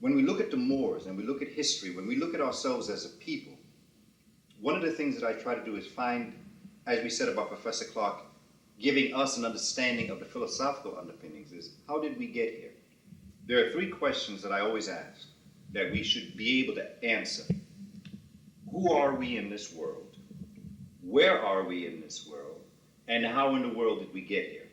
when we look at the Moors and we look at history, when we look at ourselves as a people, one of the things that I try to do is find, as we said about Professor Clark, giving us an understanding of the philosophical underpinnings is, how did we get here? There are three questions that I always ask that we should be able to answer. Who are we in this world? Where are we in this world? And how in the world did we get here?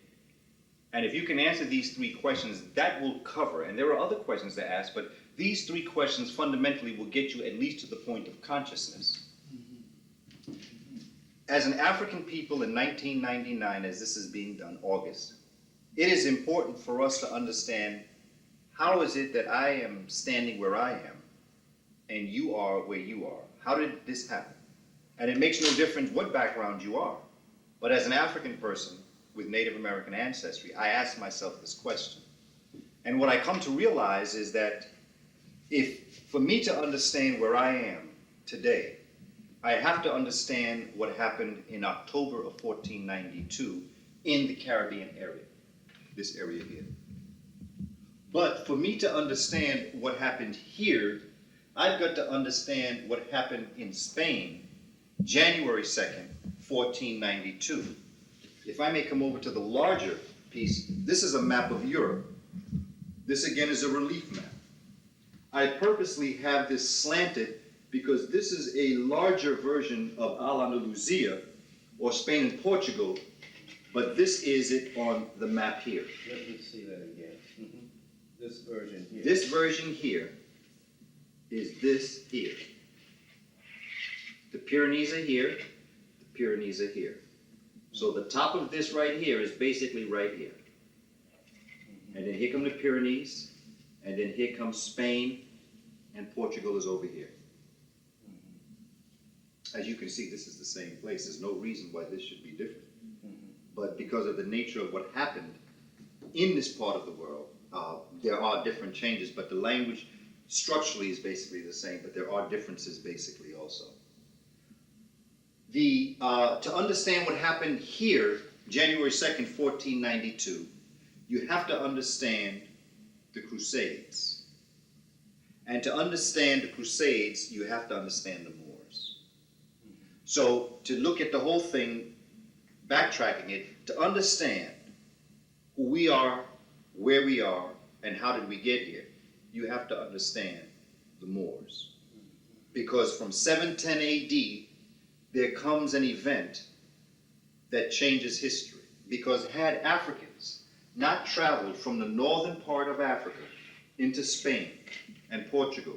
And if you can answer these three questions, that will cover, and there are other questions to ask, but these three questions fundamentally will get you at least to the point of consciousness. As an African people in 1999, as this is being done, August, it is important for us to understand, how is it that I am standing where I am and you are where you are? How did this happen? And it makes no difference what background you are. But as an African person with Native American ancestry, I ask myself this question. And what I come to realize is that for me to understand where I am today, I have to understand what happened in October of 1492 in the Caribbean area, this area here. But for me to understand what happened here, I've got to understand what happened in Spain, January 2nd, 1492. If I may come over to the larger piece, this is a map of Europe. This again is a relief map. I purposely have this slanted because this is a larger version of Al-Andalusia, or Spain and Portugal, but this is it on the map here. Let me see that again. This version here. This version here is this here. The Pyrenees are here, the Pyrenees are here. So the top of this right here is basically right here. And then here come the Pyrenees, and then here comes Spain, and Portugal is over here. As you can see, this is the same place. There's no reason why this should be different. But because of the nature of what happened in this part of the world, there are different changes, but the language structurally is basically the same, but there are differences basically also. To understand what happened here, January 2nd, 1492, you have to understand the Crusades. And to understand the Crusades, you have to understand the Moors. So to look at the whole thing, backtracking it, to understand who we are, where we are, and how did we get here, you have to understand the Moors. Because from 710 AD, there comes an event that changes history. Because had Africans not traveled from the northern part of Africa into Spain and Portugal,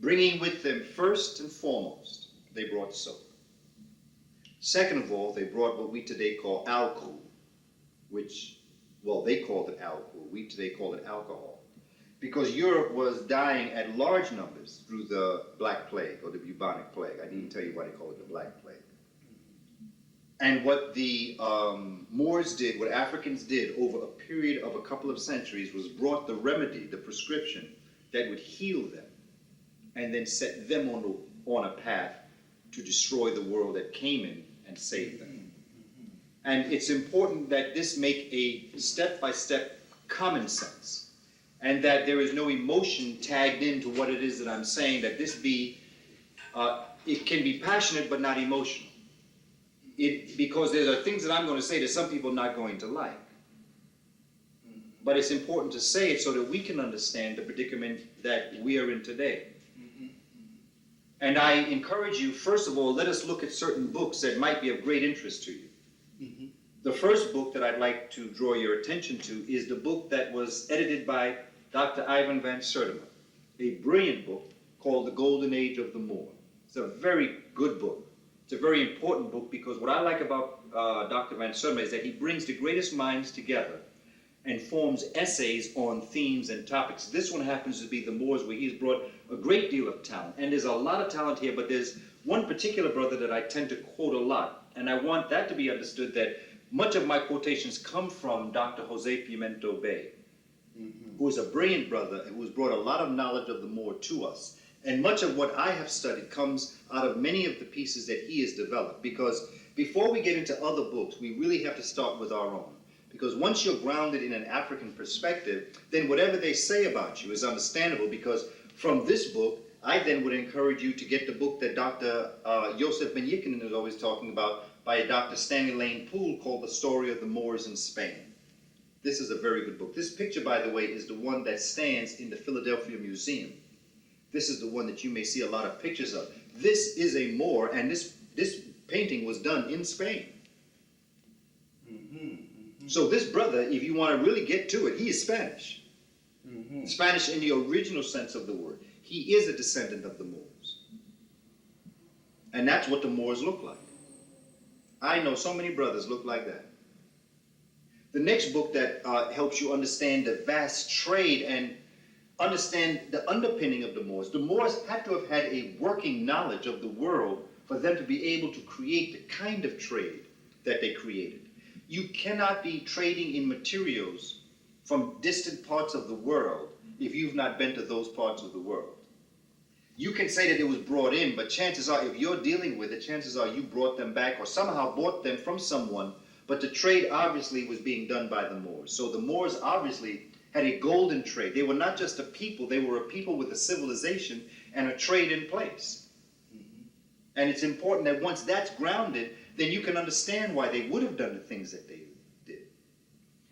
bringing with them first and foremost, they brought soap. Second of all, they brought what we today call alcohol, which, well, they called it alcohol, we today call it alcohol. Because Europe was dying at large numbers through the Black Plague, or the bubonic plague. I didn't tell you why they call it the Black Plague. And what the Moors did, what Africans did over a period of a couple of centuries was brought the remedy, the prescription, that would heal them, and then set them on a path to destroy the world that came in and save them. And it's important that this make a step-by-step common sense, and that there is no emotion tagged into what it is that I'm saying, that this be, it can be passionate but not emotional. Because there are things that I'm going to say that some people are not going to like. But it's important to say it so that we can understand the predicament that we are in today. And I encourage you, first of all, let us look at certain books that might be of great interest to you. The first book that I'd like to draw your attention to is the book that was edited by Dr. Ivan van Sertima, a brilliant book called The Golden Age of the Moor. It's a very good book. It's a very important book because what I like about Dr. van Sertima is that he brings the greatest minds together and forms essays on themes and topics. This one happens to be the Moors, where he's brought a great deal of talent. And there's a lot of talent here, but there's one particular brother that I tend to quote a lot. And I want that to be understood, that much of my quotations come from Dr. Jose Pimento Bay, who is a brilliant brother and who has brought a lot of knowledge of the Moor to us. And much of what I have studied comes out of many of the pieces that he has developed. Because before we get into other books, we really have to start with our own. Because once you're grounded in an African perspective, then whatever they say about you is understandable, because from this book, I then would encourage you to get the book that Dr. Joseph Ben Yikkinen is always talking about by Dr. Stanley Lane Poole, called The Story of the Moors in Spain. This is a very good book. This picture, by the way, is the one that stands in the Philadelphia Museum. This is the one that you may see a lot of pictures of. This is a Moor, and this painting was done in Spain. So this brother, if you want to really get to it, he is Spanish. Spanish in the original sense of the word. He is a descendant of the Moors. And that's what the Moors look like. I know so many brothers look like that. The next book that helps you understand the vast trade and understand the underpinning of the Moors had to have had a working knowledge of the world for them to be able to create the kind of trade that they created. You cannot be trading in materials from distant parts of the world if you've not been to those parts of the world. You can say that it was brought in, but chances are, if you're dealing with it, chances are you brought them back or somehow bought them from someone, but the trade obviously was being done by the Moors. So the Moors obviously had a golden trade. They were not just a people, they were a people with a civilization and a trade in place. And it's important that once that's grounded, then you can understand why they would have done the things that they did.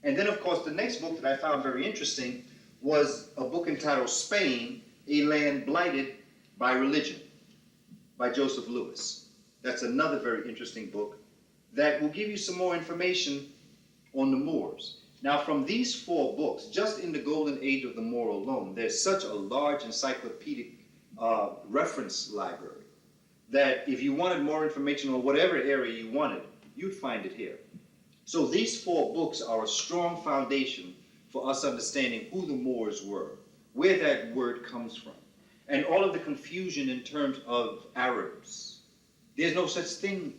And then, of course, the next book that I found very interesting was a book entitled Spain, a Land Blighted by Religion, by Joseph Lewis. That's another very interesting book that will give you some more information on the Moors. Now, from these 4 books, just in the golden age of the Moor alone, there's such a large encyclopedic reference library that if you wanted more information on whatever area you wanted, you'd find it here. So these 4 books are a strong foundation for us understanding who the Moors were, where that word comes from, and all of the confusion in terms of Arabs. There's no such thing.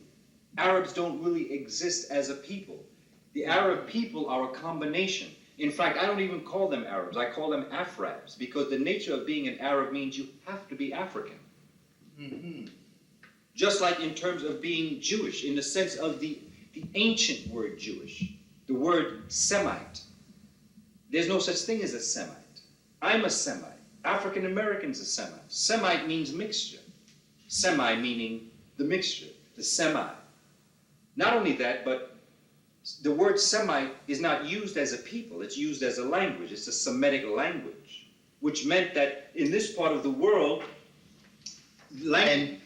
Arabs don't really exist as a people. The Arab people are a combination. In fact, I don't even call them Arabs. I call them Afrabs, because the nature of being an Arab means you have to be African. Just like in terms of being Jewish, in the sense of the ancient word Jewish, the word Semite. There's no such thing as a Semite. I'm a Semite. African American's a Semite. Semite means mixture. Semi meaning the mixture, the semi. Not only that, but the word Semite is not used as a people, it's used as a language. It's a Semitic language, which meant that in this part of the world, and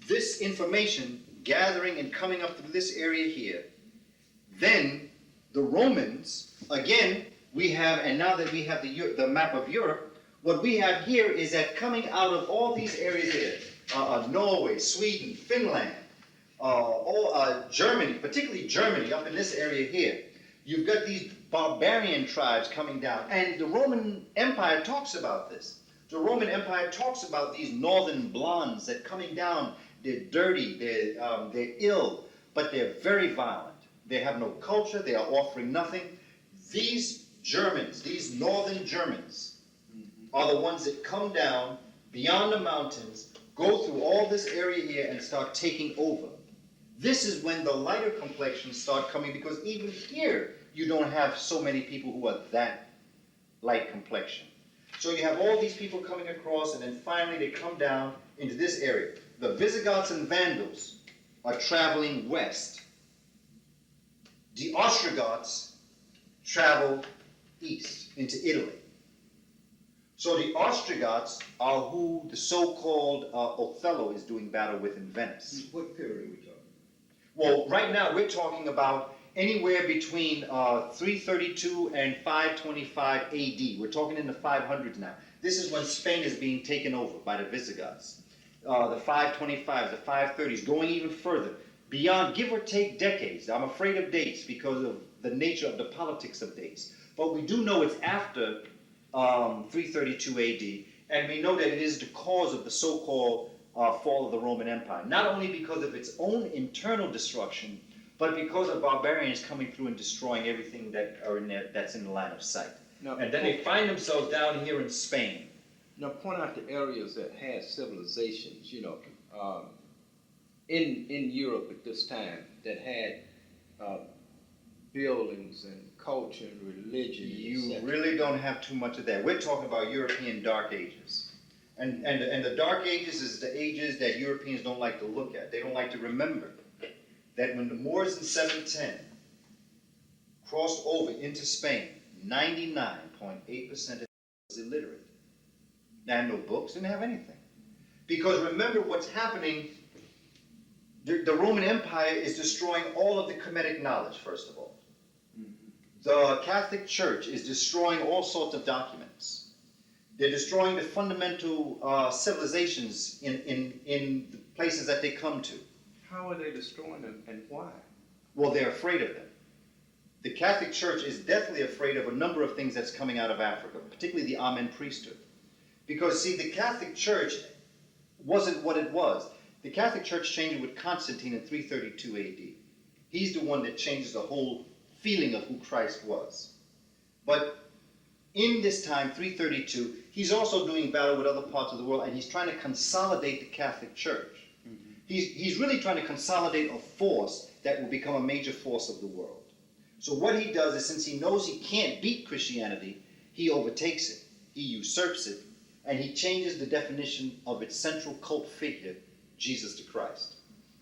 this information gathering and coming up through this area here, then the Romans, again, we have, and now that we have the map of Europe, what we have here is that coming out of all these areas here, Norway, Sweden, Finland, Germany, particularly Germany, up in this area here, you've got these barbarian tribes coming down. And the Roman Empire talks about this. The Roman Empire talks about these northern blondes that coming down, they're dirty, they're ill, but they're very violent. They have no culture, they are offering nothing. These Germans, these northern Germans, are the ones that come down beyond the mountains, go through all this area here and start taking over. This is when the lighter complexions start coming, because even here you don't have so many people who are that light complexion. So you have all these people coming across, and then finally they come down into this area. The Visigoths and Vandals are traveling west. The Ostrogoths travel east into Italy. So the Ostrogoths are who the so-called Othello is doing battle with in Venice. What period are we talking? Well, right now we're talking about anywhere between 332 and 525 AD. We're talking in the 500s now. This is when Spain is being taken over by the Visigoths. The 525s, the 530s, going even further, beyond, give or take decades. I'm afraid of dates because of the nature of the politics of dates. But we do know it's after 332 AD, and we know that it is the cause of the so-called fall of the Roman Empire, not only because of its own internal destruction, but because of barbarians coming through and destroying everything that are in there, that's in the line of sight. Now, and then they find themselves down here in Spain. Now, point out the areas that had civilizations, in Europe at this time that had buildings and culture and religion. You etc. really don't have too much of that. We're talking about European Dark Ages. And the Dark Ages is the ages that Europeans don't like to look at. They don't like to remember that when the Moors in 710 crossed over into Spain, 99.8% of was illiterate. They had no books, didn't have anything. Because remember what's happening, the Roman Empire is destroying all of the Kemetic knowledge, first of all. The Catholic Church is destroying all sorts of documents. They're destroying the fundamental civilizations in the places that they come to. How are they destroying them and why? Well, they're afraid of them. The Catholic Church is deathly afraid of a number of things that's coming out of Africa, particularly the Amen priesthood. Because, see, the Catholic Church wasn't what it was. The Catholic Church changed with Constantine in 332 AD. He's the one that changes the whole feeling of who Christ was. But in this time, 332, he's also doing battle with other parts of the world, and he's trying to consolidate the Catholic Church. He's really trying to consolidate a force that will become a major force of the world. So what he does is, since he knows he can't beat Christianity, he overtakes it, he usurps it, and he changes the definition of its central cult figure, Jesus the Christ.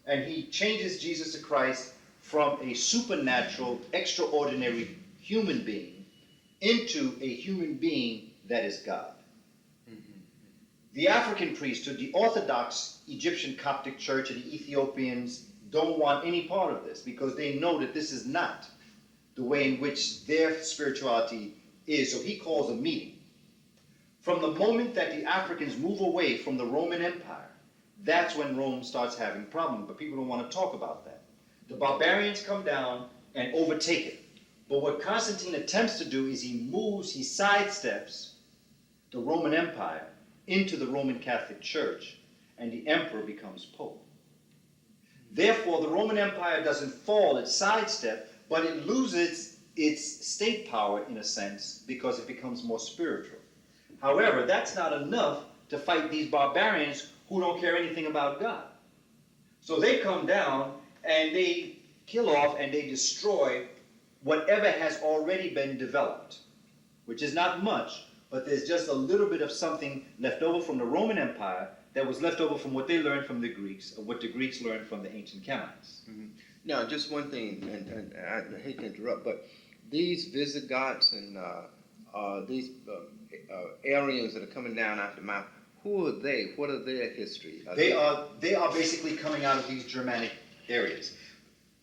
And he changes Jesus the Christ from a supernatural, extraordinary human being into a human being that is God. The African priesthood, the Orthodox Egyptian Coptic Church, and the Ethiopians don't want any part of this because they know that this is not the way in which their spirituality is. So he calls a meeting. From the moment that the Africans move away from the Roman Empire, that's when Rome starts having problems, but people don't want to talk about that. The barbarians come down and overtake it. But what Constantine attempts to do is he sidesteps the Roman Empire into the Roman Catholic Church, and the emperor becomes pope. Therefore, the Roman Empire doesn't fall, it sidesteps, but it loses its state power in a sense because it becomes more spiritual. However, that's not enough to fight these barbarians who don't care anything about God. So they come down and they kill off and they destroy whatever has already been developed, which is not much, but there's just a little bit of something left over from the Roman Empire that was left over from what they learned from the Greeks, or what the Greeks learned from the ancient Canaanites. Now, just one thing, and I hate to interrupt, but these Visigoths and these Aryans that are coming down after the mouth, who are they? What are their history? They are basically coming out of these Germanic areas.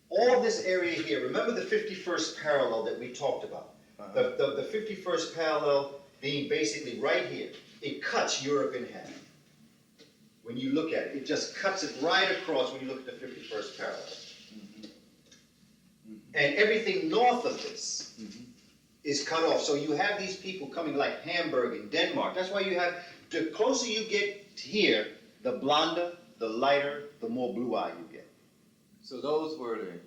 All this area here, remember the 51st parallel that we talked about? The 51st parallel being basically right here. It cuts Europe in half. When you look at it, it just cuts it right across when you look at the 51st parallel. And everything north of this is cut off. So you have these people coming like Hamburg and Denmark. That's why you have, the closer you get here, the blonder, the lighter, the more blue eye you get. So those were the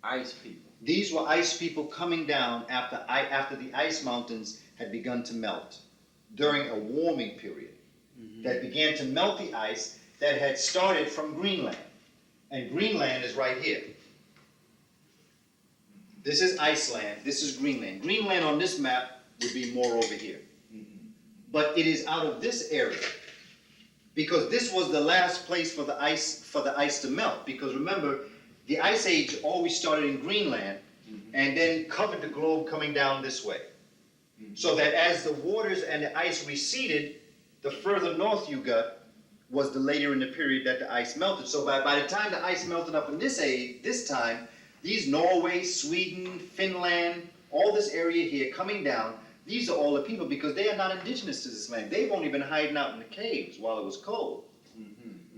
ice people. These were ice people coming down after the ice mountains had begun to melt during a warming period that began to melt the ice that had started from Greenland. And Greenland is right here. This is Iceland, this is Greenland. Greenland on this map would be more over here. But it is out of this area, because this was the last place for the ice to melt. Because remember, the Ice Age always started in Greenland and then covered the globe coming down this way. So that as the waters and the ice receded, the further north you got was the later in the period that the ice melted. So by the time the ice melted up in this time, these Norway, Sweden, Finland, all this area here coming down, these are all the people because they are not indigenous to this land. They've only been hiding out in the caves while it was cold.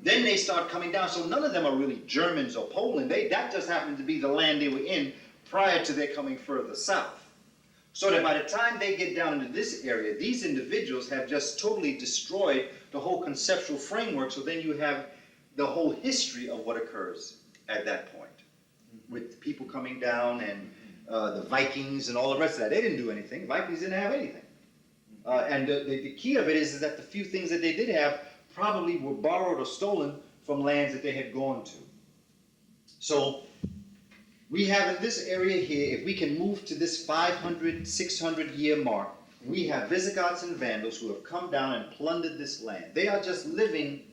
Then they start coming down, so none of them are really Germans or Poland. That just happened to be the land they were in prior to their coming further south. So that by the time they get down into this area, these individuals have just totally destroyed the whole conceptual framework, so then you have the whole history of what occurs at that point. With people coming down and the Vikings and all the rest of that. They didn't do anything. Vikings didn't have anything. And the key of it is that the few things that they did have probably were borrowed or stolen from lands that they had gone to. So We have in this area here, if we can move to this 500, 600 year mark, we have Visigoths and Vandals who have come down and plundered this land. They are just living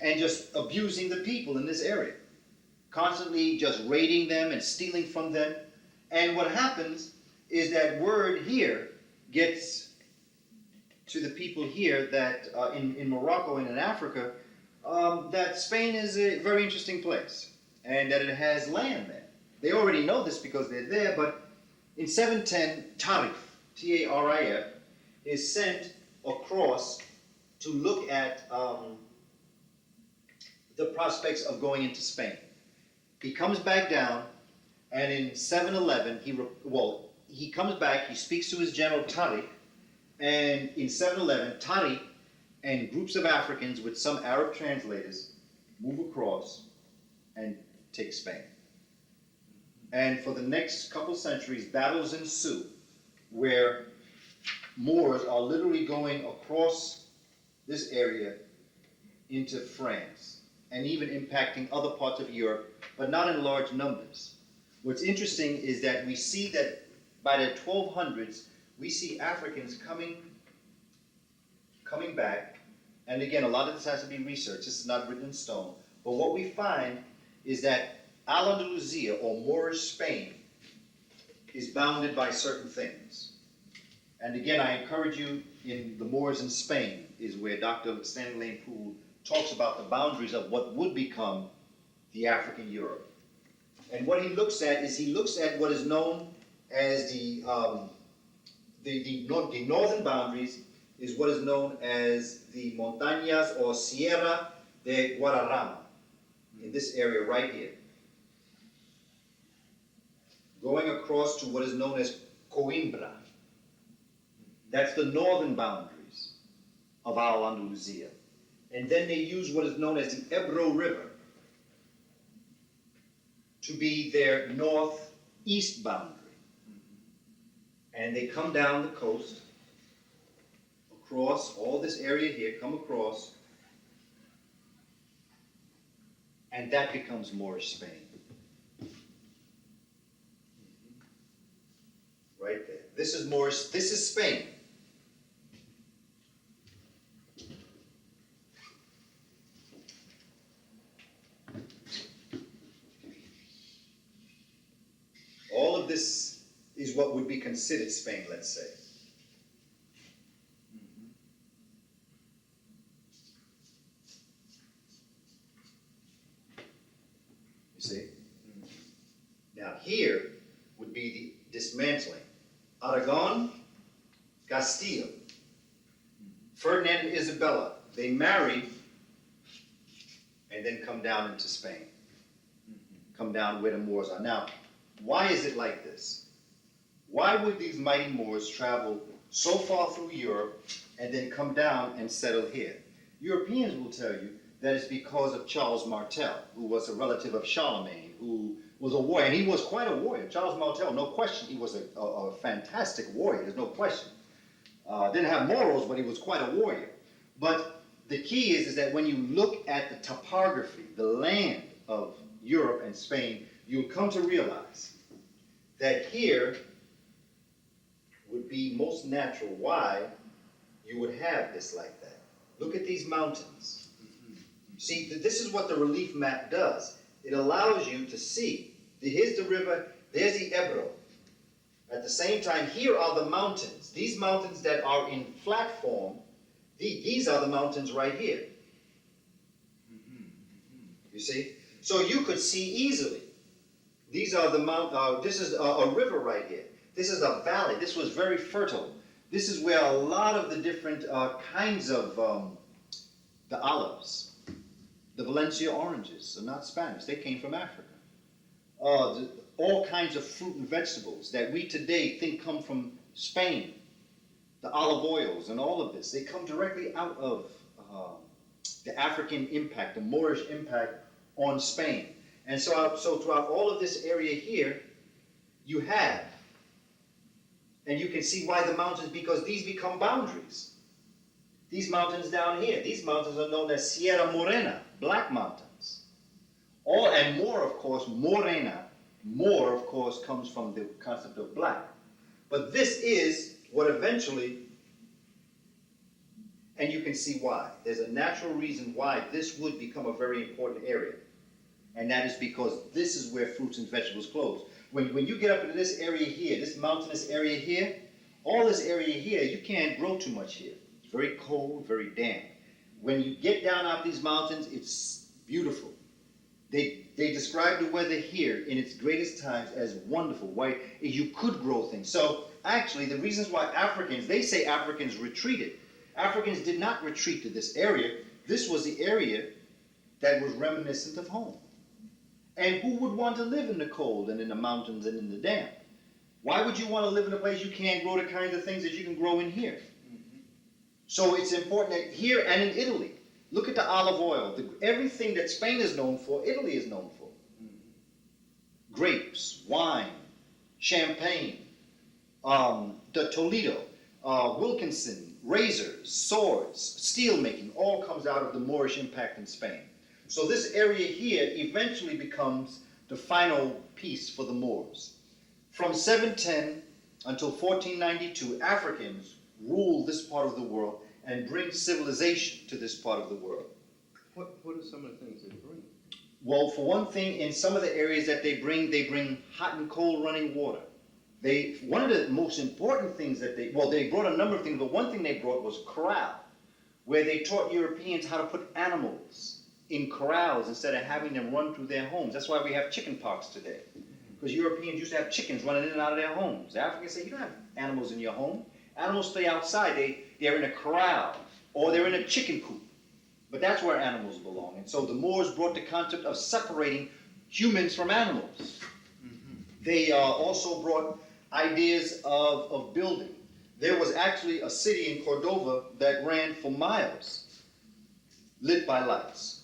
and just abusing the people in this area, constantly just raiding them and stealing from them. And what happens is that word here gets to the people here that in Morocco and in Africa, that Spain is a very interesting place and that it has land there. They already know this because they're there, but in 710, Tarif, Tarif, is sent across to look at the prospects of going into Spain. He comes back down, and in 711, he comes back, he speaks to his general Tariq, and in 711, Tariq and groups of Africans with some Arab translators move across and take Spain. And for the next couple centuries, battles ensue where Moors are literally going across this area into France and even impacting other parts of Europe, but not in large numbers. What's interesting is that we see that by the 1200s, we see Africans coming back, and again, a lot of this has to be researched. This is not written in stone. But what we find is that Al-Andalusia, or Moorish Spain, is bounded by certain things. And again, I encourage you, in The Moors in Spain is where Dr. Stanley Lane Poole talks about the boundaries of what would become the African Europe. And what he looks at is he looks at what is known as the northern boundaries is what is known as the Montañas or Sierra de Guadarrama, in this area right here. Going across to what is known as Coimbra. That's the northern boundaries of Al-Andalusia. And then they use what is known as the Ebro River to be their northeast boundary. And they come down the coast, across all this area here, come across, and that becomes Moorish Spain. Right there. This is Moorish, this is Spain. All of this is what would be considered Spain, let's say. You see? Now here would be the dismantling. Aragon, Castile. Ferdinand and Isabella, they marry and then come down into Spain. Come down where the Moors are. Now, why is it like this? Why would these mighty Moors travel so far through Europe and then come down and settle here? Europeans will tell you that it's because of Charles Martel, who was a relative of Charlemagne, who was a warrior, and he was quite a warrior. Charles Martel, no question, he was a fantastic warrior, there's no question. Didn't have morals, but he was quite a warrior. But the key is that when you look at the topography, the land of Europe and Spain, you'll come to realize that here would be most natural why you would have this like that. Look at these mountains. See, this is what the relief map does. It allows you to see. Here's the river, there's the Ebro. At the same time, here are the mountains. These mountains that are in flat form, these are the mountains right here. You see? So you could see easily. These are the this is a river right here. This is a valley. This was very fertile. This is where a lot of the different kinds of the olives, the Valencia oranges, are not Spanish. They came from Africa. All kinds of fruit and vegetables that we today think come from Spain. The olive oils and all of this, they come directly out of the African impact, the Moorish impact on Spain. And so throughout all of this area here, you have, and you can see why the mountains, because these become boundaries. These mountains down here, these mountains are known as Sierra Morena, Black Mountains. And more, of course, Morena Moor, of course, comes from the concept of black. But this is what eventually, and you can see why. There's a natural reason why this would become a very important area. And that is because this is where fruits and vegetables grow. When you get up into this area here, this mountainous area here, all this area here, you can't grow too much here. It's very cold, very damp. When you get down out these mountains, it's beautiful. They describe the weather here in its greatest times as wonderful, why you could grow things. So actually, the reasons why they say Africans retreated. Africans did not retreat to this area. This was the area that was reminiscent of home. And who would want to live in the cold and in the mountains and in the damp? Why would you want to live in a place you can't grow the kinds of things that you can grow in here? Mm-hmm. So it's important that here and in Italy, look at the olive oil. Everything that Spain is known for, Italy is known for. Mm-hmm. Grapes, wine, champagne, the Toledo, Wilkinson, razors, swords, steel making, all comes out of the Moorish impact in Spain. So this area here eventually becomes the final piece for the Moors. From 710 until 1492, Africans rule this part of the world and bring civilization to this part of the world. What are some of the things they bring? Well, for one thing, in some of the areas that they bring hot and cold running water. One of the most important things that they brought a number of things, but one thing they brought was corral, where they taught Europeans how to put animals in corrals instead of having them run through their homes. That's why we have chicken pox today. Because Europeans used to have chickens running in and out of their homes. The Africans say, you don't have animals in your home. Animals stay outside. They're in a corral or they're in a chicken coop. But that's where animals belong. And so the Moors brought the concept of separating humans from animals. Mm-hmm. They also brought ideas of building. There was actually a city in Cordova that ran for miles, lit by lamps.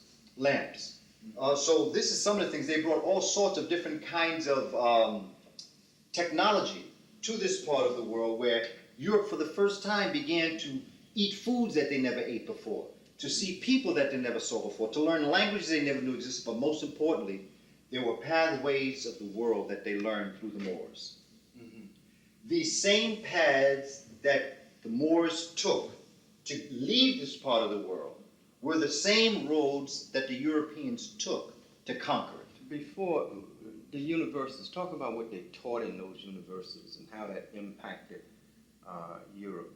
So this is some of the things. They brought all sorts of different kinds of technology to this part of the world where Europe for the first time began to eat foods that they never ate before, to see people that they never saw before, to learn languages they never knew existed, but most importantly, there were pathways of the world that they learned through the Moors. Mm-hmm. These same paths that the Moors took to leave this part of the world were the same roads that the Europeans took to conquer it. Before the universities, talk about what they taught in those universities and how that impacted Europe.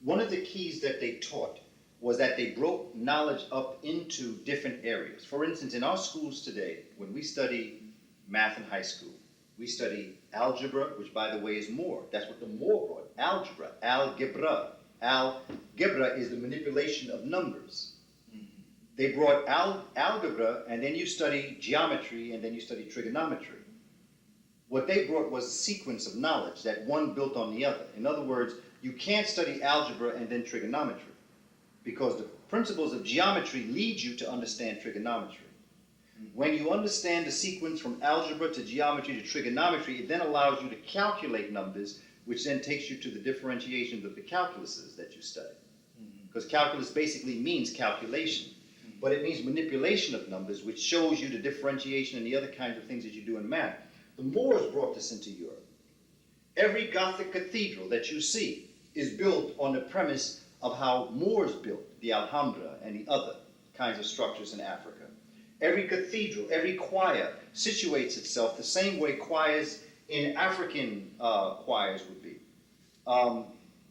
One of the keys that they taught was that they broke knowledge up into different areas. For instance, in our schools today, when we study math in high school, we study algebra, which by the way is Moor. That's what the Moor brought. Algebra. Algebra is the manipulation of numbers. They brought algebra, and then you study geometry, and then you study trigonometry. What they brought was a sequence of knowledge that one built on the other. In other words, you can't study algebra and then trigonometry, because the principles of geometry lead you to understand trigonometry. When you understand the sequence from algebra to geometry to trigonometry, it then allows you to calculate numbers, which then takes you to the differentiations of the calculuses that you study. Because calculus basically means calculation. But it means manipulation of numbers, which shows you the differentiation and the other kinds of things that you do in math. The Moors brought this into Europe. Every Gothic cathedral that you see is built on the premise of how Moors built the Alhambra and the other kinds of structures in Africa. Every cathedral, every choir situates itself the same way choirs in African choirs would be.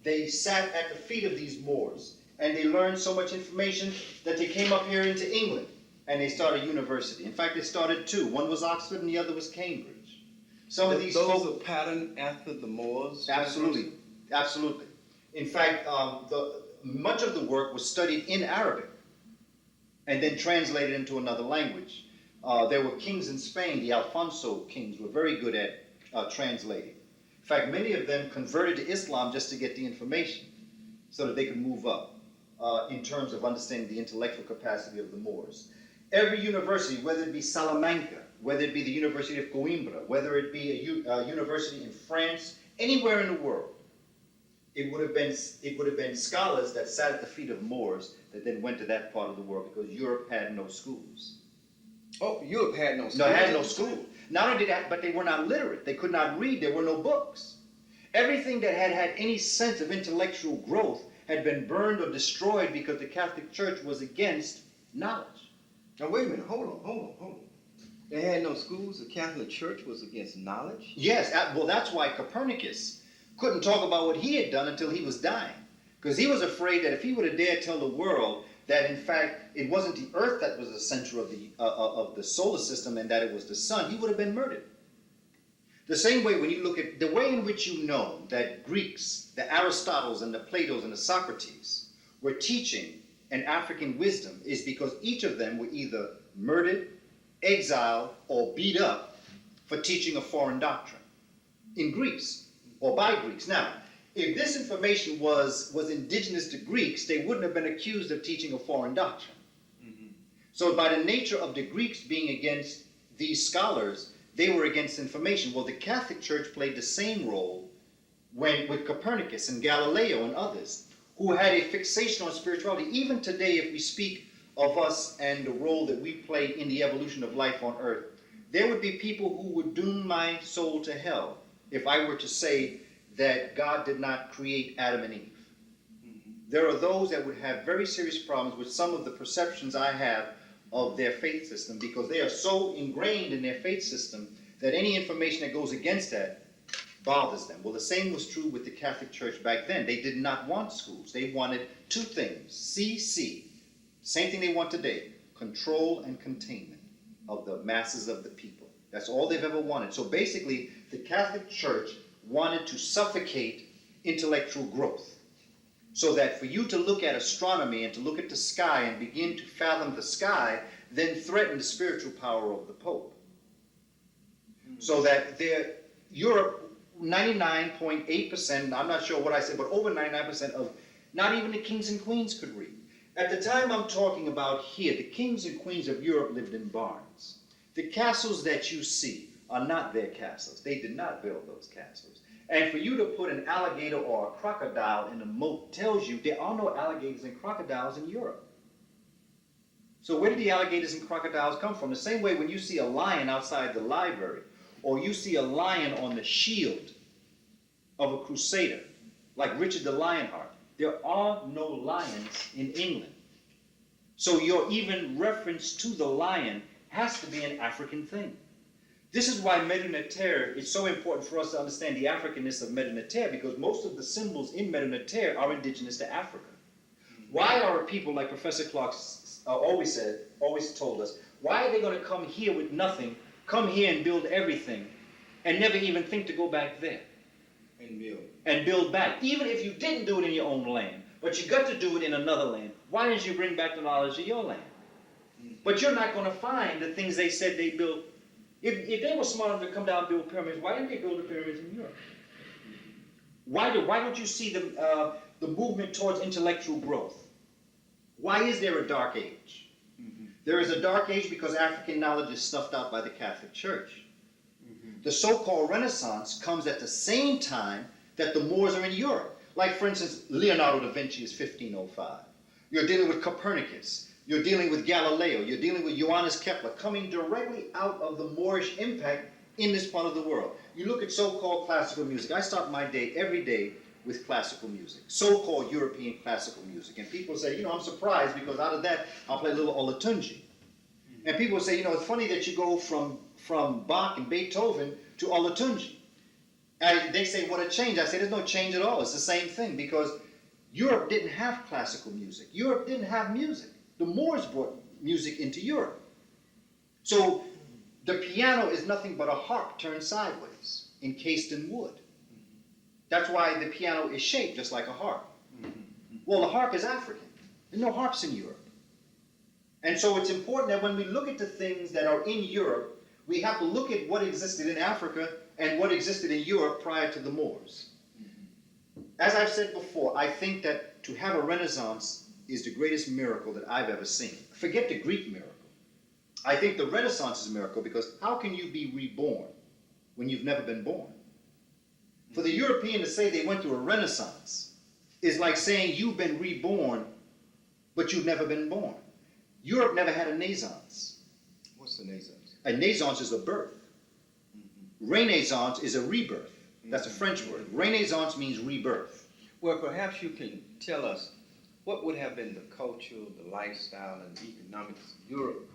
They sat at the feet of these Moors, and they learned so much information that they came up here into England, and they started a university. In fact, they started two. One was Oxford, and the other was Cambridge. Some of these those are patterned after the Moors? Absolutely, absolutely. In fact, much of the work was studied in Arabic, and then translated into another language. There were kings in Spain. The Alfonso kings were very good at translating. In fact, many of them converted to Islam just to get the information so that they could move up in terms of understanding the intellectual capacity of the Moors. Every university, whether it be Salamanca, whether it be the University of Coimbra, whether it be a university in France, anywhere in the world, it would have been scholars that sat at the feet of Moors that then went to that part of the world, because Europe had no schools. Oh, Europe had no schools? No, it had no school. Not only that, but they were not literate. They could not read. There were no books. Everything that had any sense of intellectual growth had been burned or destroyed because the Catholic Church was against knowledge. Now wait a minute, hold on. They had no schools. The Catholic Church was against knowledge. Yes, well, that's why Copernicus couldn't talk about what he had done until he was dying, because he was afraid that if he would have dared tell the world that in fact it wasn't the Earth that was the center of the solar system and that it was the sun, he would have been murdered. The same way when you look at the way in which you know that Greeks, the Aristotles and the Platos and the Socrates were teaching an African wisdom is because each of them were either murdered, exiled, or beat up for teaching a foreign doctrine in Greece or by Greeks. Now, if this information was indigenous to Greeks, they wouldn't have been accused of teaching a foreign doctrine. Mm-hmm. So by the nature of the Greeks being against these scholars, they were against information. Well, the Catholic Church played the same role with Copernicus and Galileo and others who had a fixation on spirituality. Even today, if we speak of us and the role that we play in the evolution of life on earth, there would be people who would doom my soul to hell if I were to say that God did not create Adam and Eve. Mm-hmm. There are those that would have very serious problems with some of the perceptions I have of their faith system because they are so ingrained in their faith system that any information that goes against that bothers them. Well, the same was true with the Catholic Church back then. They did not want schools. They wanted two things, CC, same thing they want today, control and containment of the masses of the people. That's all they've ever wanted. So basically, the Catholic Church wanted to suffocate intellectual growth so that for you to look at astronomy and to look at the sky and begin to fathom the sky then threatened the spiritual power of the Pope. Mm-hmm. So that Europe, 99.8%, I'm not sure what I said, but over 99% of not even the kings and queens could read. At the time I'm talking about here, the kings and queens of Europe lived in barns. The castles that you see are not their castles. They did not build those castles. And for you to put an alligator or a crocodile in a moat tells you there are no alligators and crocodiles in Europe. So where did the alligators and crocodiles come from? The same way when you see a lion outside the library, or you see a lion on the shield of a crusader, like Richard the Lionheart, there are no lions in England. So your even reference to the lion has to be an African thing. This is why Medina Terre is so important for us to understand the Africanness of Medina Terre, because most of the symbols in Medina Terre are indigenous to Africa. Why are people like Professor Clark always told us, why are they going to come here with nothing, come here and build everything, and never even think to go back there? And build back. Even if you didn't do it in your own land, but you got to do it in another land, why didn't you bring back the knowledge of your land? But you're not going to find the things they said they built. If they were smart enough to come down and build pyramids, why didn't they build the pyramids in Europe? Why don't you see the movement towards intellectual growth? Why is there a dark age? Mm-hmm. There is a dark age because African knowledge is snuffed out by the Catholic Church. Mm-hmm. The so-called Renaissance comes at the same time that the Moors are in Europe. Like, for instance, Leonardo da Vinci is 1505. You're dealing with Copernicus. You're dealing with Galileo. You're dealing with Johannes Kepler, coming directly out of the Moorish impact in this part of the world. You look at so-called classical music. I start my day every day with classical music, so-called European classical music. And people say, I'm surprised because out of that, I'll play a little Olatunji. And people say, it's funny that you go from Bach and Beethoven to Olatunji. And they say, what a change. I say, there's no change at all. It's the same thing because Europe didn't have classical music. Europe didn't have music. The Moors brought music into Europe. So the piano is nothing but a harp turned sideways, encased in wood. That's why the piano is shaped just like a harp. Well, the harp is African. There are no harps in Europe. And so it's important that when we look at the things that are in Europe, we have to look at what existed in Africa and what existed in Europe prior to the Moors. As I've said before, I think that to have a Renaissance is the greatest miracle that I've ever seen. Forget the Greek miracle. I think the Renaissance is a miracle because how can you be reborn when you've never been born? For the European to say they went through a Renaissance is like saying you've been reborn, but you've never been born. Europe never had a naissance. What's the naissance? A naissance is a birth. Renaissance is a rebirth. That's a French word. Renaissance means rebirth. Well, perhaps you can tell us what would have been the culture, the lifestyle, and the economics of Europe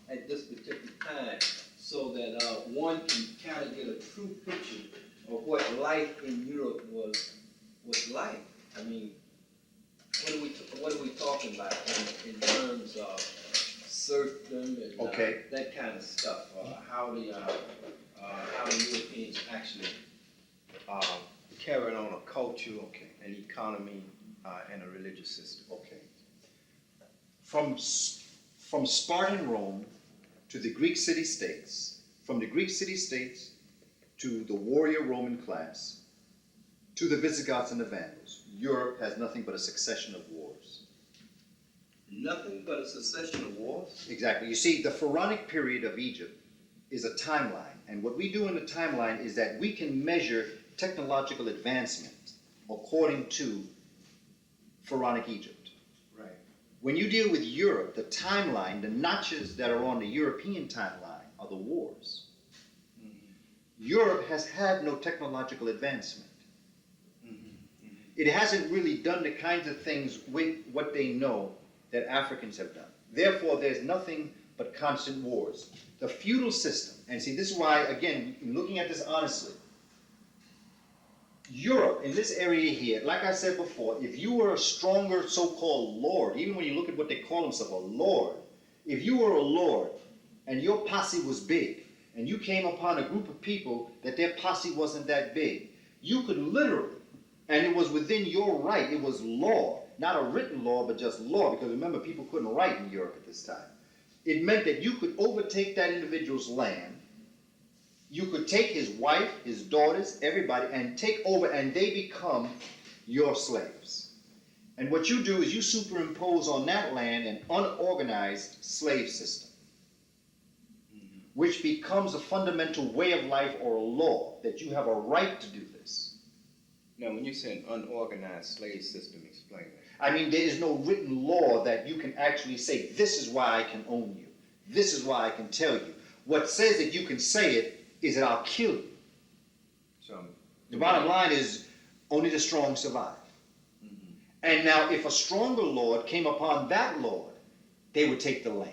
at this particular time, so that one can kind of get a true picture of what life in Europe was like. I mean, what are we talking about in terms of serfdom and that kind of stuff? How the Europeans actually carried on a culture, an economy, and a religious system. Okay. From Spartan Rome to the Greek city-states, from the Greek city-states to the warrior Roman class, to the Visigoths and the Vandals, Europe has nothing but a succession of wars. Nothing but a succession of wars? Exactly. You see, the pharaonic period of Egypt is a timeline. And what we do in the timeline is that we can measure technological advancement according to pharaonic Egypt. Right. When you deal with Europe, the timeline, the notches that are on the European timeline are the wars. Europe has had no technological advancement. It hasn't really done the kinds of things with what they know that Africans have done. Therefore, there's nothing but constant wars. The feudal system, and see, this is why, again, looking at this honestly, Europe, in this area here, like I said before, if you were a stronger so-called lord, even when you look at what they call themselves, a lord, if you were a lord and your posse was big, and you came upon a group of people that their posse wasn't that big, you could literally, and it was within your right, it was law, not a written law, but just law, because remember, people couldn't write in Europe at this time. It meant that you could overtake that individual's land, you could take his wife, his daughters, everybody, and take over, and they become your slaves. And what you do is you superimpose on that land an unorganized slave system, which becomes a fundamental way of life or a law, that you have a right to do this. Now, when you say an unorganized slave system, explain that. I mean, there is no written law that you can actually say, this is why I can own you. This is why I can tell you. What says that you can say it is that I'll kill you. So, the bottom line is, only the strong survive. And now, if a stronger lord came upon that lord, they would take the land.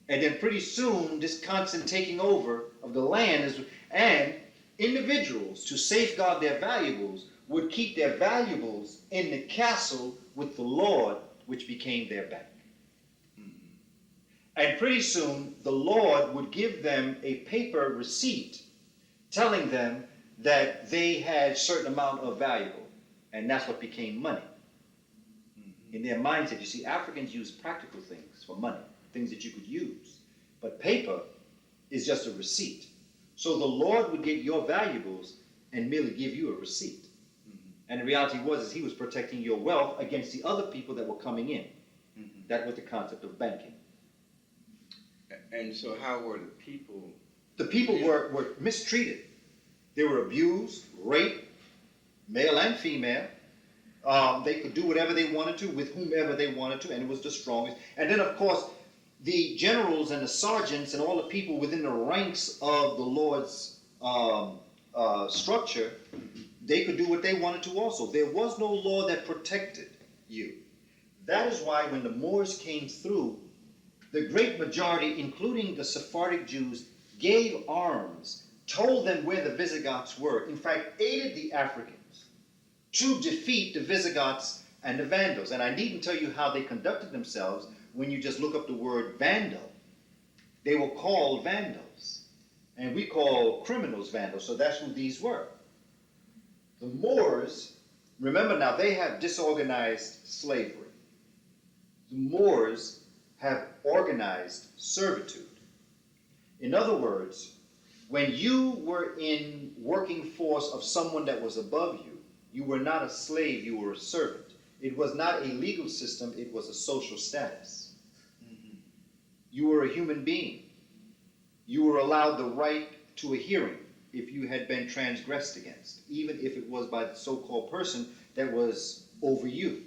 And then pretty soon, this constant taking over of the land is, and individuals, to safeguard their valuables, would keep their valuables in the castle with the lord, which became their bank. And pretty soon, the lord would give them a paper receipt telling them that they had a certain amount of valuable. And that's what became money. In their mindset, you see, Africans use practical things for money, things that you could use. But paper is just a receipt. So the Lord would get your valuables and merely give you a receipt. And the reality was he was protecting your wealth against the other people that were coming in. That was the concept of banking. And so how were the people? The people were mistreated. They were abused, raped, male and female. They could do whatever they wanted to with whomever they wanted to, and it was the strongest. And then, of course, the generals and the sergeants and all the people within the ranks of the Lord's structure, they could do what they wanted to also. There was no law that protected you. That is why when the Moors came through, the great majority, including the Sephardic Jews, gave arms, told them where the Visigoths were, in fact, aided the Africans to defeat the Visigoths and the Vandals. And I needn't tell you how they conducted themselves when you just look up the word Vandal. They were called Vandals. And we call criminals Vandals, so that's who these were. The Moors, remember now, they have disorganized slavery. The Moors have organized servitude. In other words, when you were in working force of someone that was above you, you were not a slave, you were a servant. It was not a legal system, it was a social status. You were a human being. You were allowed the right to a hearing if you had been transgressed against, even if it was by the so-called person that was over you.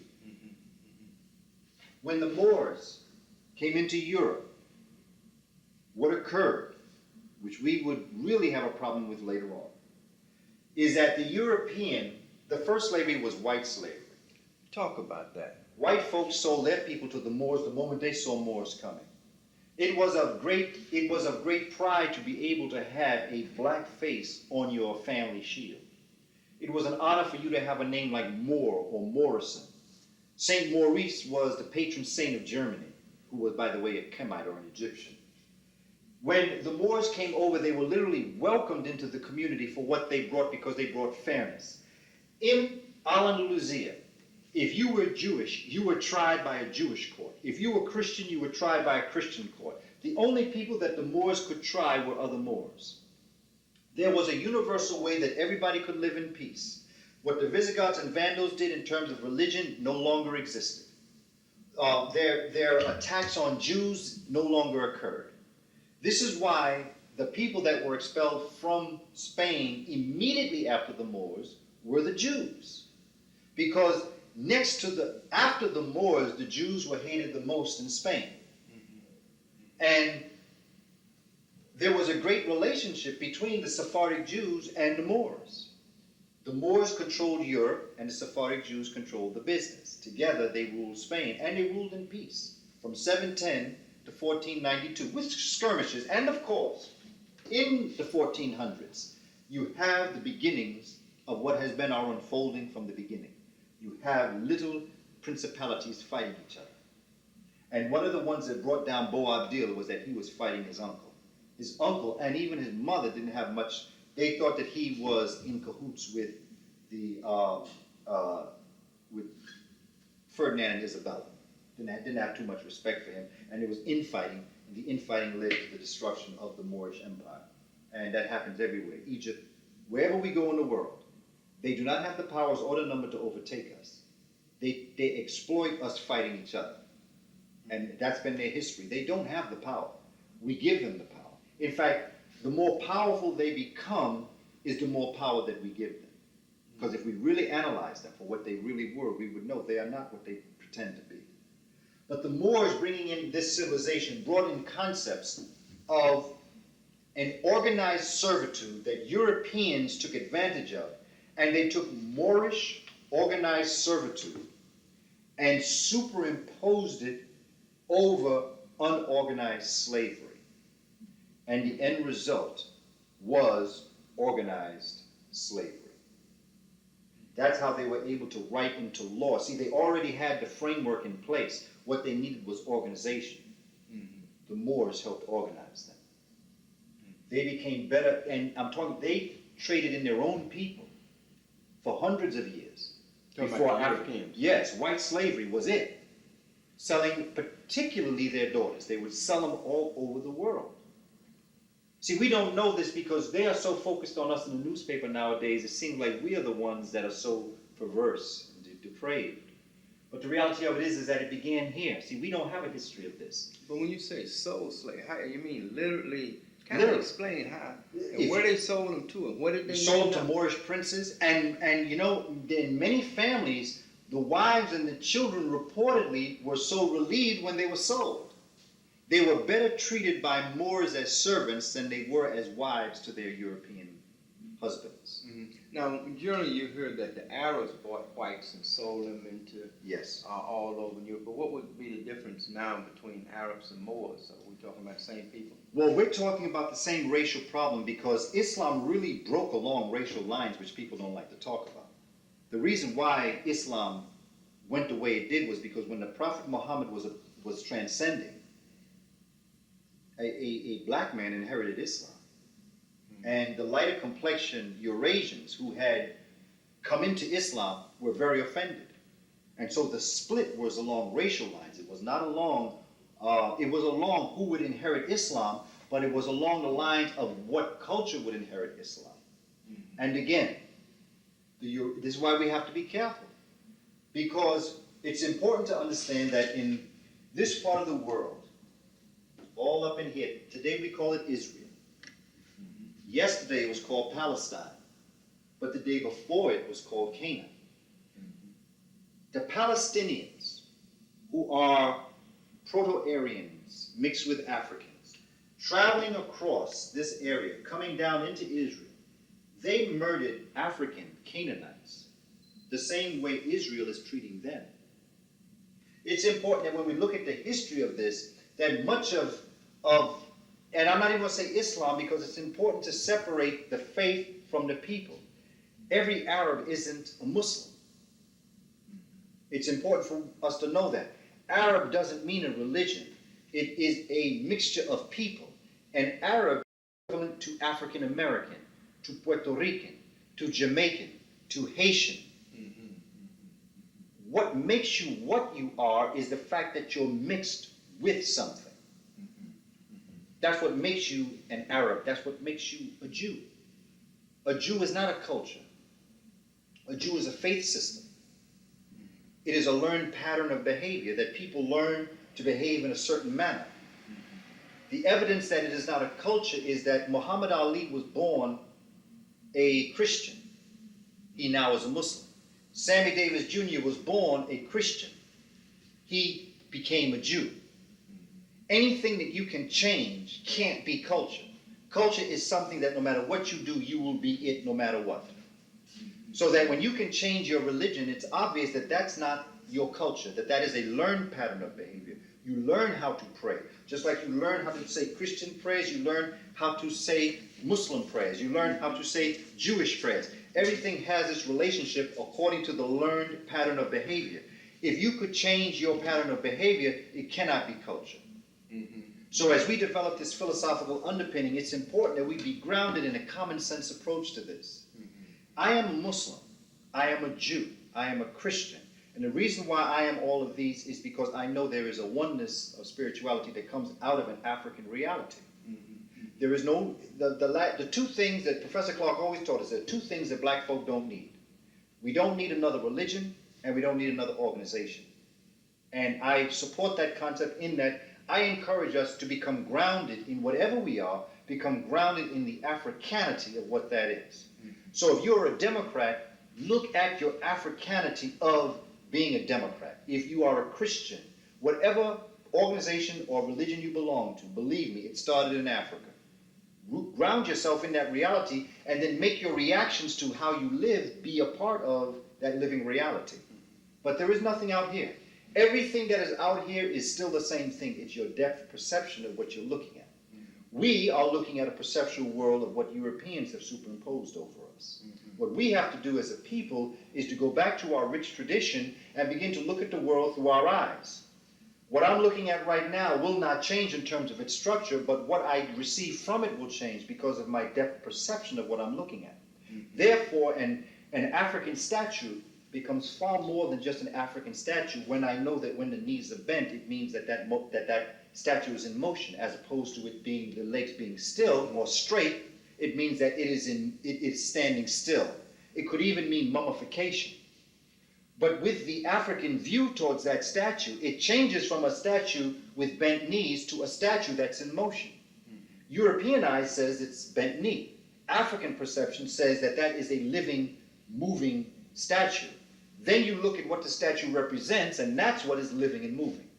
When the Moors came into Europe, what occurred which we would really have a problem with later on, is that the first slavery was white slavery. Talk about that. White folks sold their people to the Moors the moment they saw Moors coming. It was of great pride to be able to have a black face on your family shield. It was an honor for you to have a name like Moore or Morrison. Saint Maurice was the patron saint of Germany, who was, by the way, a Chemite or an Egyptian. When the Moors came over, they were literally welcomed into the community for what they brought, because they brought fairness. In Al-Andalusia, if you were Jewish, you were tried by a Jewish court. If you were Christian, you were tried by a Christian court. The only people that the Moors could try were other Moors. There was a universal way that everybody could live in peace. What the Visigoths and Vandals did in terms of religion no longer existed. Their attacks on Jews no longer occurred. This is why the people that were expelled from Spain immediately after the Moors were the Jews. Because after the Moors, the Jews were hated the most in Spain. And there was a great relationship between the Sephardic Jews and the Moors. The Moors controlled Europe, and the Sephardic Jews controlled the business. Together, they ruled Spain, and they ruled in peace from 710 to 1492, with skirmishes. And of course, in the 1400s, you have the beginnings of what has been our unfolding from the beginning. You have little principalities fighting each other. And one of the ones that brought down Boabdil was that he was fighting his uncle. His uncle and even his mother didn't have much. They thought that he was in cahoots with with Ferdinand and Isabella. Didn't have too much respect for him, and there was infighting, and the infighting led to the destruction of the Moorish Empire. And that happens everywhere. Egypt, wherever we go in the world, they do not have the powers or the number to overtake us. They exploit us fighting each other. And that's been their history. They don't have the power. We give them the power. In fact, the more powerful they become is the more power that we give them. Because if we really analyze them for what they really were, we would know they are not what they pretend to be. But the Moors, bringing in this civilization, brought in concepts of an organized servitude that Europeans took advantage of, and they took Moorish organized servitude and superimposed it over unorganized slavery. And the end result was organized slavery. That's how they were able to write into law. See, they already had the framework in place. What they needed was organization. The Moors helped organize them. They became better, and they traded in their own people for hundreds of years. Before Africans. Yes, white slavery was it. Selling particularly their daughters. They would sell them all over the world. See, we don't know this because they are so focused on us in the newspaper nowadays, it seems like we are the ones that are so perverse and depraved. But the reality of it is that it began here. See, we don't have a history of this. But when you say soul slave, how you mean literally? Kind of explain how, and where they sold them to, and what did they sold to Moorish princes, and you know, in many families, the wives and the children reportedly were so relieved when they were sold. They were better treated by Moors as servants than they were as wives to their European husbands. Now, generally you heard that the Arabs bought whites and sold them into all over Europe. But what would be the difference now between Arabs and Moors? Are we talking about the same people? Well, we're talking about the same racial problem because Islam really broke along racial lines, which people don't like to talk about. The reason why Islam went the way it did was because when the Prophet Muhammad was transcending, a black man inherited Islam. And the lighter complexion Eurasians who had come into Islam were very offended. And so the split was along racial lines. It was not along, it was along who would inherit Islam, but it was along the lines of what culture would inherit Islam. And again, this is why we have to be careful. Because it's important to understand that in this part of the world, all up in here, today we call it Israel. Yesterday it was called Palestine, but the day before it was called Canaan. The Palestinians, who are Proto-Aryans mixed with Africans, traveling across this area, coming down into Israel, they murdered African Canaanites the same way Israel is treating them. It's important that when we look at the history of this, that much of and I'm not even going to say Islam because it's important to separate the faith from the people. Every Arab isn't a Muslim. It's important for us to know that. Arab doesn't mean a religion. It is a mixture of people. And Arab is equivalent to African American, to Puerto Rican, to Jamaican, to Haitian. What makes you what you are is the fact that you're mixed with something. That's what makes you an Arab. That's what makes you a Jew. A Jew is not a culture. A Jew is a faith system. It is a learned pattern of behavior that people learn to behave in a certain manner. The evidence that it is not a culture is that Muhammad Ali was born a Christian. He now is a Muslim. Sammy Davis Jr. was born a Christian. He became a Jew. Anything that you can change can't be culture. Culture is something that no matter what you do, you will be it no matter what. So that when you can change your religion, it's obvious that that's not your culture, that that is a learned pattern of behavior. You learn how to pray. Just like you learn how to say Christian prayers, you learn how to say Muslim prayers. You learn how to say Jewish prayers. Everything has its relationship according to the learned pattern of behavior. If you could change your pattern of behavior, it cannot be culture. So as we develop this philosophical underpinning, it's important that we be grounded in a common sense approach to this. I am a Muslim. I am a Jew. I am a Christian. And the reason why I am all of these is because I know there is a oneness of spirituality that comes out of an African reality. There is no, the two things that Professor Clark always taught us, there are two things that black folk don't need. We don't need another religion, and we don't need another organization. And I support that concept in that I encourage us to become grounded in whatever we are, become grounded in the Africanity of what that is. So if you're a Democrat, look at your Africanity of being a Democrat. If you are a Christian, whatever organization or religion you belong to, believe me, it started in Africa. Ground yourself in that reality and then make your reactions to how you live be a part of that living reality. But there is nothing out here. Everything that is out here is still the same thing. It's your depth perception of what you're looking at. We are looking at a perceptual world of what Europeans have superimposed over us. What we have to do as a people is to go back to our rich tradition and begin to look at the world through our eyes. What I'm looking at right now will not change in terms of its structure, but what I receive from it will change because of my depth perception of what I'm looking at. Therefore, an African statue becomes far more than just an African statue when I know that when the knees are bent, it means that that statue is in motion, as opposed to it being the legs being still or straight. It means that it is standing still. It could even mean mummification. But with the African view towards that statue, it changes from a statue with bent knees to a statue that's in motion. European eye says it's bent knee. African perception says that that is a living, moving statue. Then you look at what the statue represents, and that's what is living and moving.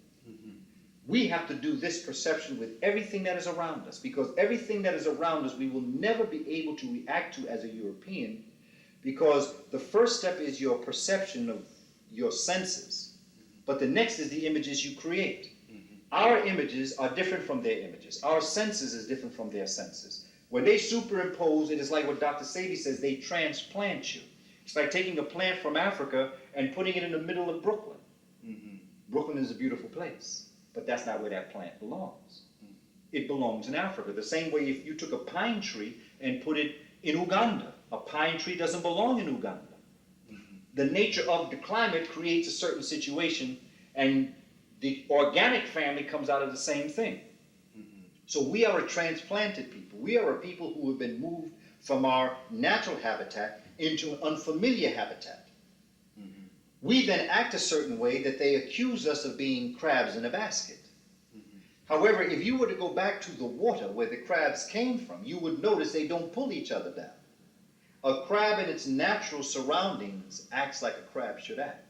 We have to do this perception with everything that is around us, because everything that is around us we will never be able to react to as a European, because the first step is your perception of your senses, but the next is the images you create. Our images are different from their images. Our senses is different from their senses. When they superimpose, it is like what Dr. Sadie says, they transplant you. It's like taking a plant from Africa and putting it in the middle of Brooklyn. Brooklyn is a beautiful place, but that's not where that plant belongs. It belongs in Africa. The same way if you took a pine tree and put it in Uganda, a pine tree doesn't belong in Uganda. The nature of the climate creates a certain situation, and the organic family comes out of the same thing. So we are a transplanted people. We are a people who have been moved from our natural habitat into an unfamiliar habitat. We then act a certain way that they accuse us of being crabs in a basket. However, if you were to go back to the water where the crabs came from, you would notice they don't pull each other down. A crab in its natural surroundings acts like a crab should act.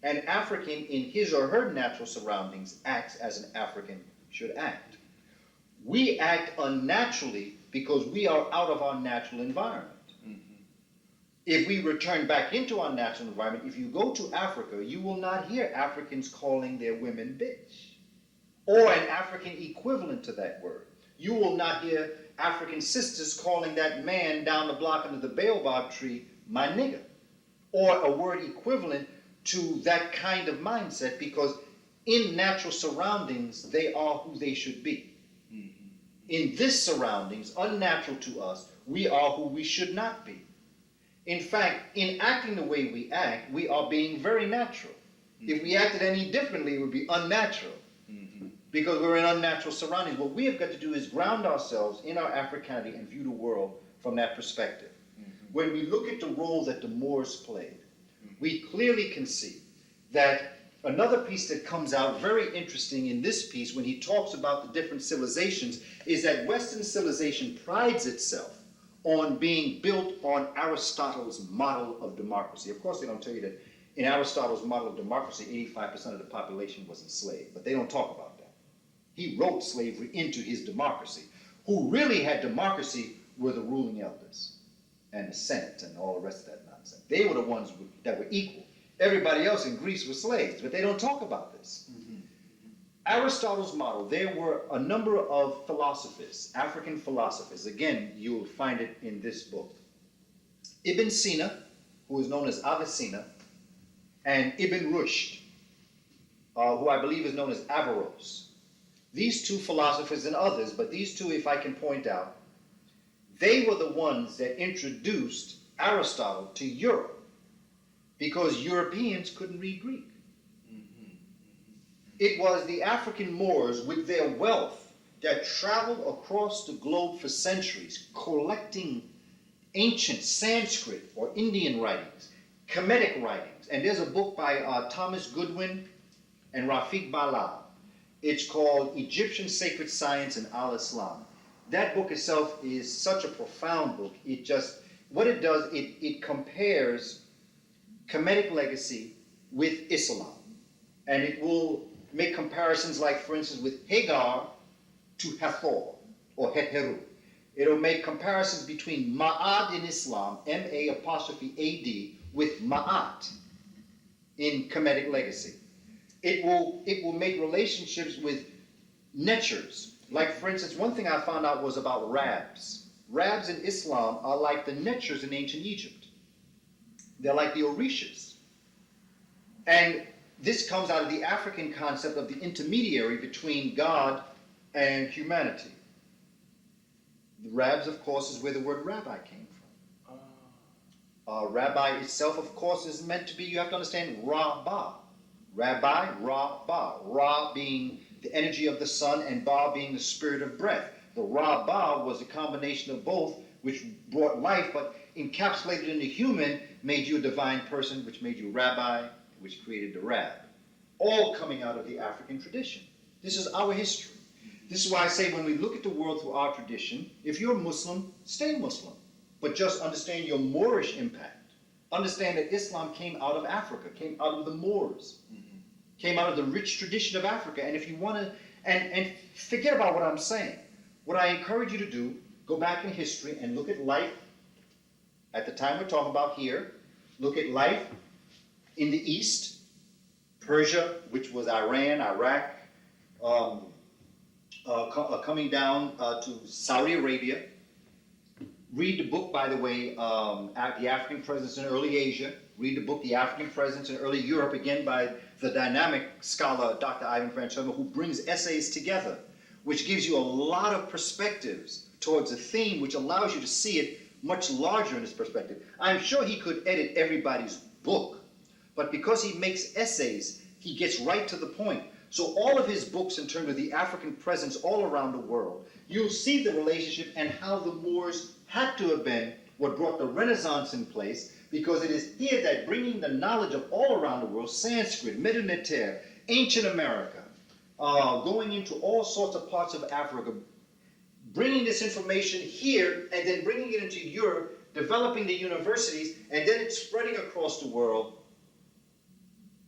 An African in his or her natural surroundings acts as an African should act. We act unnaturally because we are out of our natural environment. If we return back into our natural environment, if you go to Africa, you will not hear Africans calling their women bitch or an African equivalent to that word. You will not hear African sisters calling that man down the block under the baobab tree my nigger, or a word equivalent to that kind of mindset, because in natural surroundings, they are who they should be. In this surroundings, unnatural to us, we are who we should not be. In fact, in acting the way we act, we are being very natural. If we acted any differently, it would be unnatural, because we're in unnatural surroundings. What we have got to do is ground ourselves in our Africanity and view the world from that perspective. When we look at the role that the Moors played, we clearly can see that another piece that comes out very interesting in this piece when he talks about the different civilizations is that Western civilization prides itself on being built on Aristotle's model of democracy. Of course, they don't tell you that in Aristotle's model of democracy, 85% of the population was enslaved, but they don't talk about that. He wrote slavery into his democracy. Who really had democracy were the ruling elders and the Senate and all the rest of that nonsense. They were the ones that were equal. Everybody else in Greece was slaves, but they don't talk about this. Aristotle's model, there were a number of philosophers, African philosophers. Again, you'll find it in this book. Ibn Sina, who is known as Avicenna, and Ibn Rushd, who I believe is known as Averroes. These two philosophers and others, but these two, if I can point out, they were the ones that introduced Aristotle to Europe, because Europeans couldn't read Greek. It was the African Moors with their wealth that traveled across the globe for centuries, collecting ancient Sanskrit or Indian writings, Kemetic writings. And there's a book by Thomas Goodwin and Rafiq Bala. It's called Egyptian Sacred Science and Al-Islam. That book itself is such a profound book. It just, what it does, it compares Kemetic legacy with Islam. And it will make comparisons like, for instance, with Hagar to Hathor or Heteru. It'll make comparisons between Ma'at in Islam, M-A'-A-D, with Ma'at in Kemetic legacy. It will make relationships with netures. Like, for instance, one thing I found out was about Rabs. Rabs in Islam are like the netures in ancient Egypt. They're like the Orishas. And this comes out of the African concept of the intermediary between God and humanity. The Rabs, of course, is where the word rabbi came from. Rabbi itself, of course, is meant to be, you have to understand, Ra-Ba. Rabbi, Ra-Ba. Ra being the energy of the sun and Ba being the spirit of breath. The Ra-Ba was a combination of both, which brought life, but encapsulated in the human made you a divine person, which made you rabbi, which created the Rab. All coming out of the African tradition. This is our history. This is why I say when we look at the world through our tradition, if you're Muslim, stay Muslim. But just understand your Moorish impact. Understand that Islam came out of Africa, came out of the Moors, came out of the rich tradition of Africa. And if you want to, and forget about what I'm saying. What I encourage you to do, go back in history and look at life at the time we're talking about here. Look at life in the East, Persia, which was Iran, Iraq, coming down to Saudi Arabia. Read the book, by the way, The African Presence in Early Asia. Read the book, The African Presence in Early Europe, again by the dynamic scholar, Dr. Ivan Francesco, who brings essays together, which gives you a lot of perspectives towards a theme, which allows you to see it much larger in this perspective. I'm sure he could edit everybody's book, but because he makes essays, he gets right to the point. So all of his books in terms of the African presence all around the world, you'll see the relationship and how the Moors had to have been what brought the Renaissance in place, because it is here that bringing the knowledge of all around the world, Sanskrit, Middle Terre, ancient America, going into all sorts of parts of Africa, bringing this information here and then bringing it into Europe, developing the universities, and then it's spreading across the world.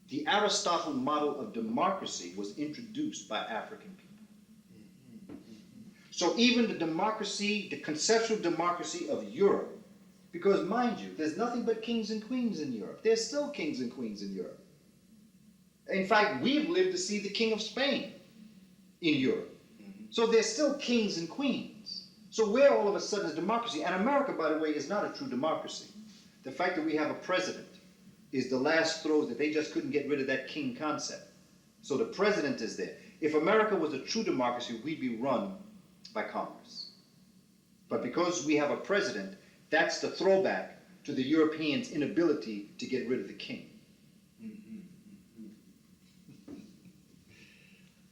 The Aristotle model of democracy was introduced by African people. So even the democracy, the conceptual democracy of Europe, because mind you, there's nothing but kings and queens in Europe. There's still kings and queens in Europe. In fact, we've lived to see the King of Spain in Europe. So there's still kings and queens. So where all of a sudden is democracy? And America, by the way, is not a true democracy. The fact that we have a president is the last throw that they just couldn't get rid of that king concept. So the president is there. If America was a true democracy, we'd be run by Congress. But because we have a president, that's the throwback to the Europeans' inability to get rid of the king.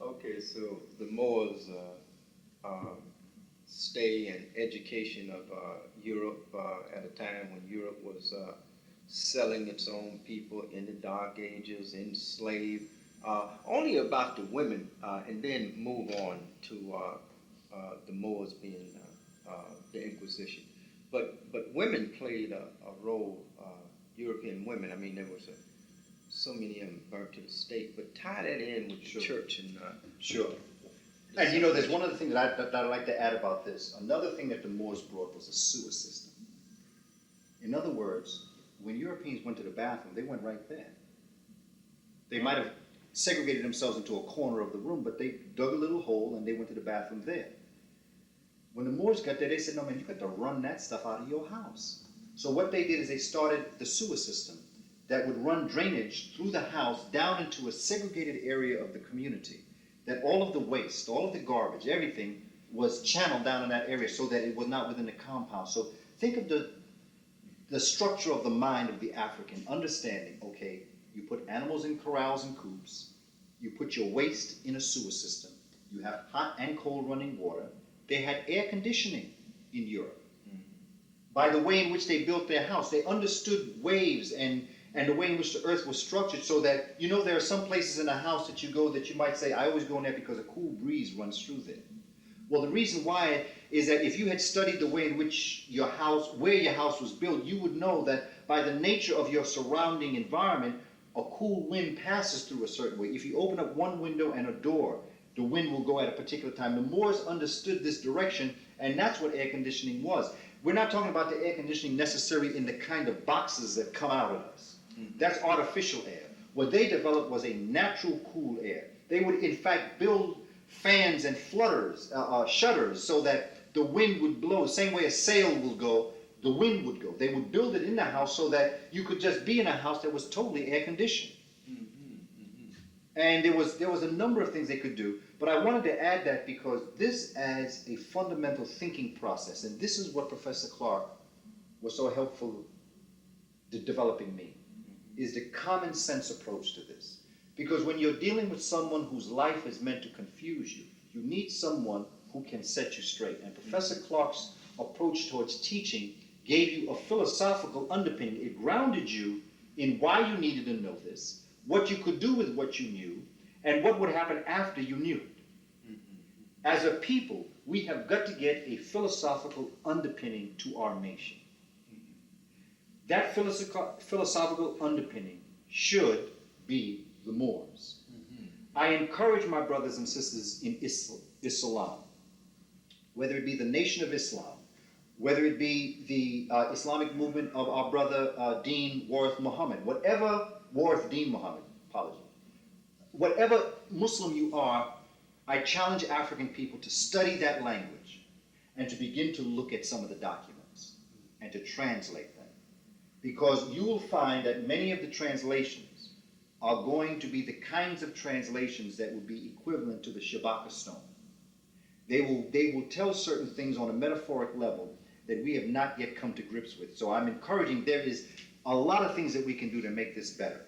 Okay, so the Moors stay and education of Europe at a time when Europe was selling its own people in the Dark Ages, enslaved, only about the women, and then move on to the Moors being the Inquisition. But women played a role, European women. I mean, there was so many of them burnt to the stake, but tie that in with the church and Sure. And you know, there's one other thing that I'd like to add about this. Another thing that the Moors brought was a sewer system. In other words, when Europeans went to the bathroom, they went right there. They might have segregated themselves into a corner of the room, but they dug a little hole and they went to the bathroom there. When the Moors got there, they said, no man, you got to run that stuff out of your house. So what they did is they started the sewer system that would run drainage through the house down into a segregated area of the community, that all of the waste, all of the garbage, everything was channeled down in that area so that it was not within the compound. So think of the structure of the mind of the African, understanding, okay, you put animals in corrals and coops, you put your waste in a sewer system, you have hot and cold running water. They had air conditioning in Europe. By the way in which they built their house, they understood waves and the way in which the earth was structured, so that, you know, there are some places in a house that you go that you might say, I always go in there because a cool breeze runs through there. Well, the reason why is that if you had studied the way in which where your house was built, you would know that by the nature of your surrounding environment, a cool wind passes through a certain way. If you open up one window and a door, the wind will go at a particular time. The Moors understood this direction, and that's what air conditioning was. We're not talking about the air conditioning necessarily in the kind of boxes that come out of us. That's artificial air. What they developed was a natural cool air. They would, in fact, build fans and shutters, so that the wind would blow. The same way a sail will go, the wind would go. They would build it in the house so that you could just be in a house that was totally air conditioned. And there was a number of things they could do, but I wanted to add that because this as a fundamental thinking process, and this is what Professor Clark was so helpful to developing me, is the common sense approach to this. Because when you're dealing with someone whose life is meant to confuse you, you need someone who can set you straight. And Professor Clark's approach towards teaching gave you a philosophical underpinning. It grounded you in why you needed to know this, what you could do with what you knew, and what would happen after you knew it. As a people, we have got to get a philosophical underpinning to our nation. That philosophical underpinning should be the Moors. I encourage my brothers and sisters in Islam, whether it be the Nation of Islam, whether it be the Islamic movement of our brother Dean Warith Muhammad, whatever Muslim you are, I challenge African people to study that language and to begin to look at some of the documents and to translate them. Because you will find that many of the translations are going to be the kinds of translations that will be equivalent to the Shabaka stone. They will tell certain things on a metaphoric level that we have not yet come to grips with. So I'm encouraging, there is a lot of things that we can do to make this better.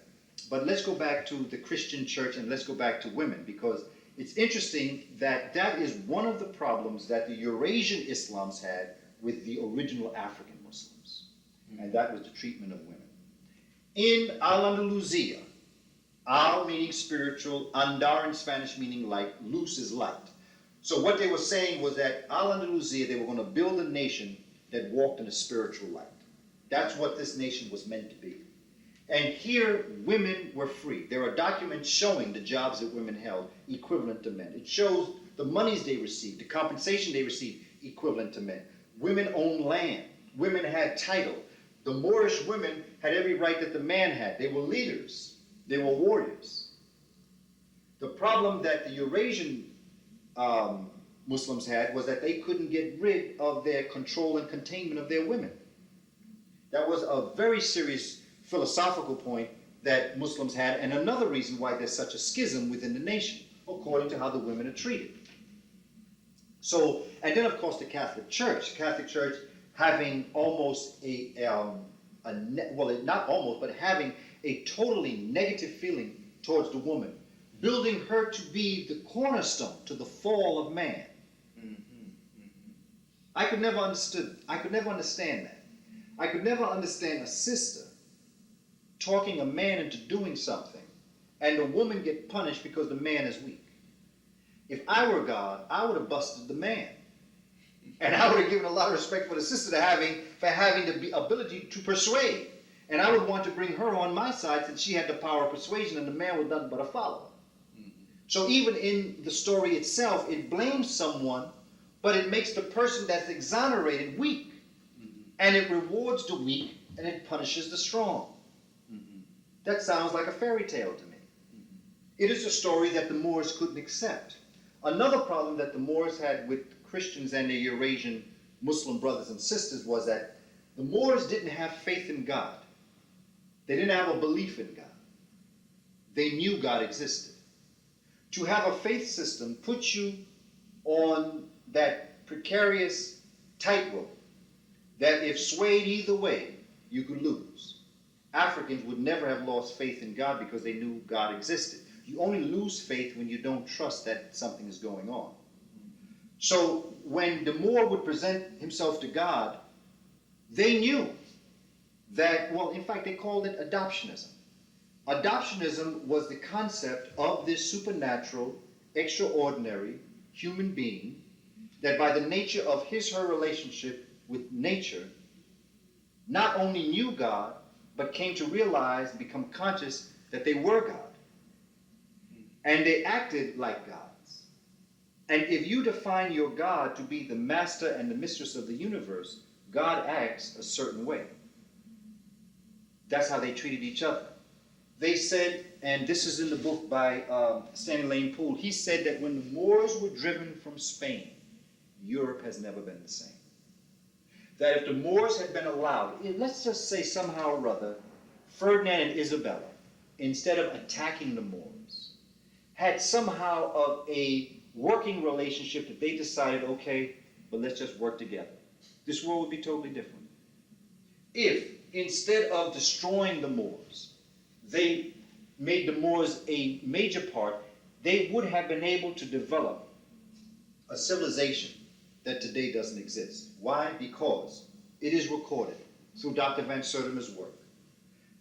But let's go back to the Christian church and let's go back to women, because it's interesting that that is one of the problems that the Eurasian Islams had with the original African Muslims. And that was the treatment of women. In Al-Andalusia, Al meaning spiritual, Andar in Spanish meaning light, luz is light. So what they were saying was that Al-Andalusia, they were going to build a nation that walked in a spiritual light. That's what this nation was meant to be. And here, women were free. There are documents showing the jobs that women held equivalent to men. It shows the monies they received, the compensation they received equivalent to men. Women owned land. Women had title. The Moorish women had every right that the man had. They were leaders. They were warriors. The problem that the Eurasian Muslims had was that they couldn't get rid of their control and containment of their women. That was a very serious philosophical point that Muslims had, and another reason why there's such a schism within the nation, according to how the women are treated. So, and then of course the Catholic Church having almost not almost, but having a totally negative feeling towards the woman, building her to be the cornerstone to the fall of man. I could never understand that. I could never understand a sister talking a man into doing something and the woman get punished because the man is weak. If I were God, I would have busted the man. And I would have given a lot of respect for the sister for having the ability to persuade. And I would want to bring her on my side since she had the power of persuasion and the man was nothing but a follower. So even in the story itself, it blames someone, but it makes the person that's exonerated weak. And it rewards the weak and it punishes the strong. That sounds like a fairy tale to me. It is a story that the Moors couldn't accept. Another problem that the Moors had with Christians and their Eurasian Muslim brothers and sisters was that the Moors didn't have faith in God. They didn't have a belief in God. They knew God existed. To have a faith system puts you on that precarious tightrope that if swayed either way, you could lose. Africans would never have lost faith in God because they knew God existed. You only lose faith when you don't trust that something is going on. So when the Moor would present himself to God, they knew that, well, in fact, they called it adoptionism. Adoptionism was the concept of this supernatural, extraordinary human being that by the nature of her relationship with nature, not only knew God, but came to realize, become conscious that they were God. And they acted like gods. And if you define your God to be the master and the mistress of the universe, God acts a certain way. That's how they treated each other. They said, and this is in the book by Stanley Lane Poole, he said that when the Moors were driven from Spain, Europe has never been the same. That if the Moors had been allowed, let's just say somehow or other, Ferdinand and Isabella, instead of attacking the Moors, had somehow of a working relationship that they decided, okay, but let's just work together. This world would be totally different. If, instead of destroying the Moors, they made the Moors a major part, they would have been able to develop a civilization that today doesn't exist. Why? Because it is recorded through Dr. Van Sertima's work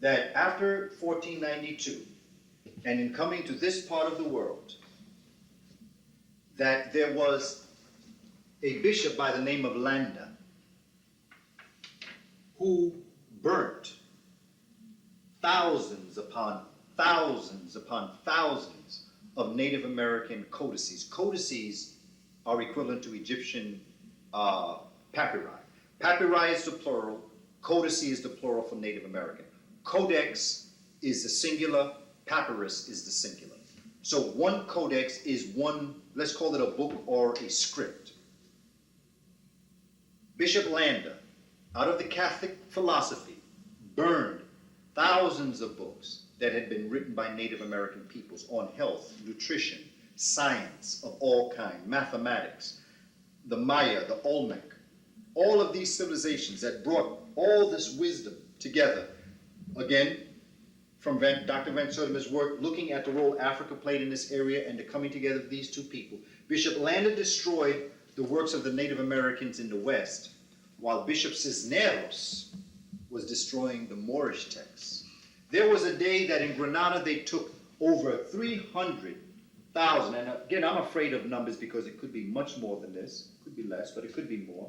that after 1492, and in coming to this part of the world, that there was a bishop by the name of Landa who burnt thousands upon thousands upon thousands of Native American codices. Codices are equivalent to Egyptian papyri. Papyri is the plural, codice is the plural for Native American. Codex is the singular, papyrus is the singular. So one codex is one, let's call it a book or a script. Bishop Landa, out of the Catholic philosophy, burned thousands of books that had been written by Native American peoples on health, nutrition, science of all kinds, mathematics, the Maya, the Olmec, all of these civilizations that brought all this wisdom together. Again, from Dr. Van Sertima's work, looking at the role Africa played in this area and the coming together of these two people. Bishop Landa destroyed the works of the Native Americans in the West, while Bishop Cisneros was destroying the Moorish texts. There was a day that in Granada they took over 300,000, and again, I'm afraid of numbers because it could be much more than this, it could be less, but it could be more,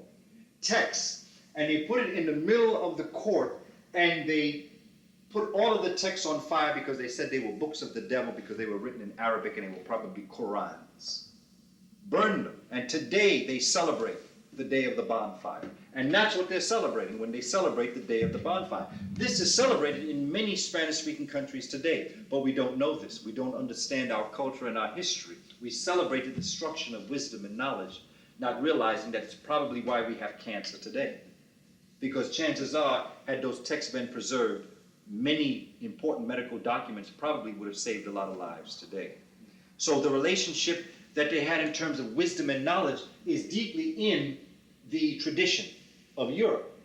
texts, and they put it in the middle of the court, and they put all of the texts on fire because they said they were books of the devil because they were written in Arabic and they were probably Qurans. Burned them. And today they celebrate the day of the bonfire. And that's what they're celebrating when they celebrate the day of the bonfire. This is celebrated in many Spanish-speaking countries today, but we don't know this. We don't understand our culture and our history. We celebrate the destruction of wisdom and knowledge, not realizing that it's probably why we have cancer today. Because chances are, had those texts been preserved, many important medical documents probably would have saved a lot of lives today. So the relationship that they had in terms of wisdom and knowledge is deeply in the tradition of Europe.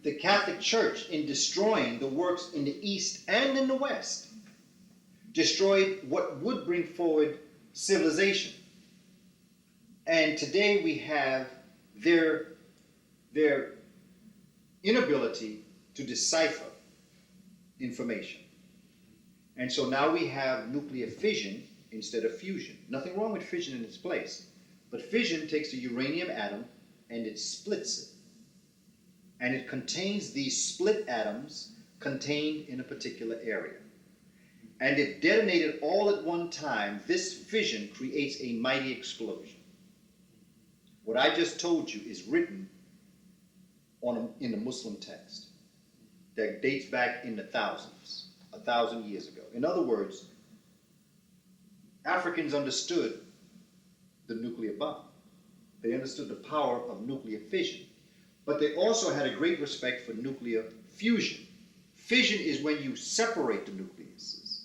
The Catholic Church, in destroying the works in the East and in the West, destroyed what would bring forward civilization. And today we have their inability to decipher information. And so now we have nuclear fission instead of fusion. Nothing wrong with fission in its place. But fission takes the uranium atom and it splits it. And it contains these split atoms contained in a particular area. And if detonated all at one time, this fission creates a mighty explosion. What I just told you is written in the Muslim text that dates back in the thousands, 1,000 years ago. In other words, Africans understood the nuclear bomb. They understood the power of nuclear fission. But they also had a great respect for nuclear fusion. Fission is when you separate the nucleuses.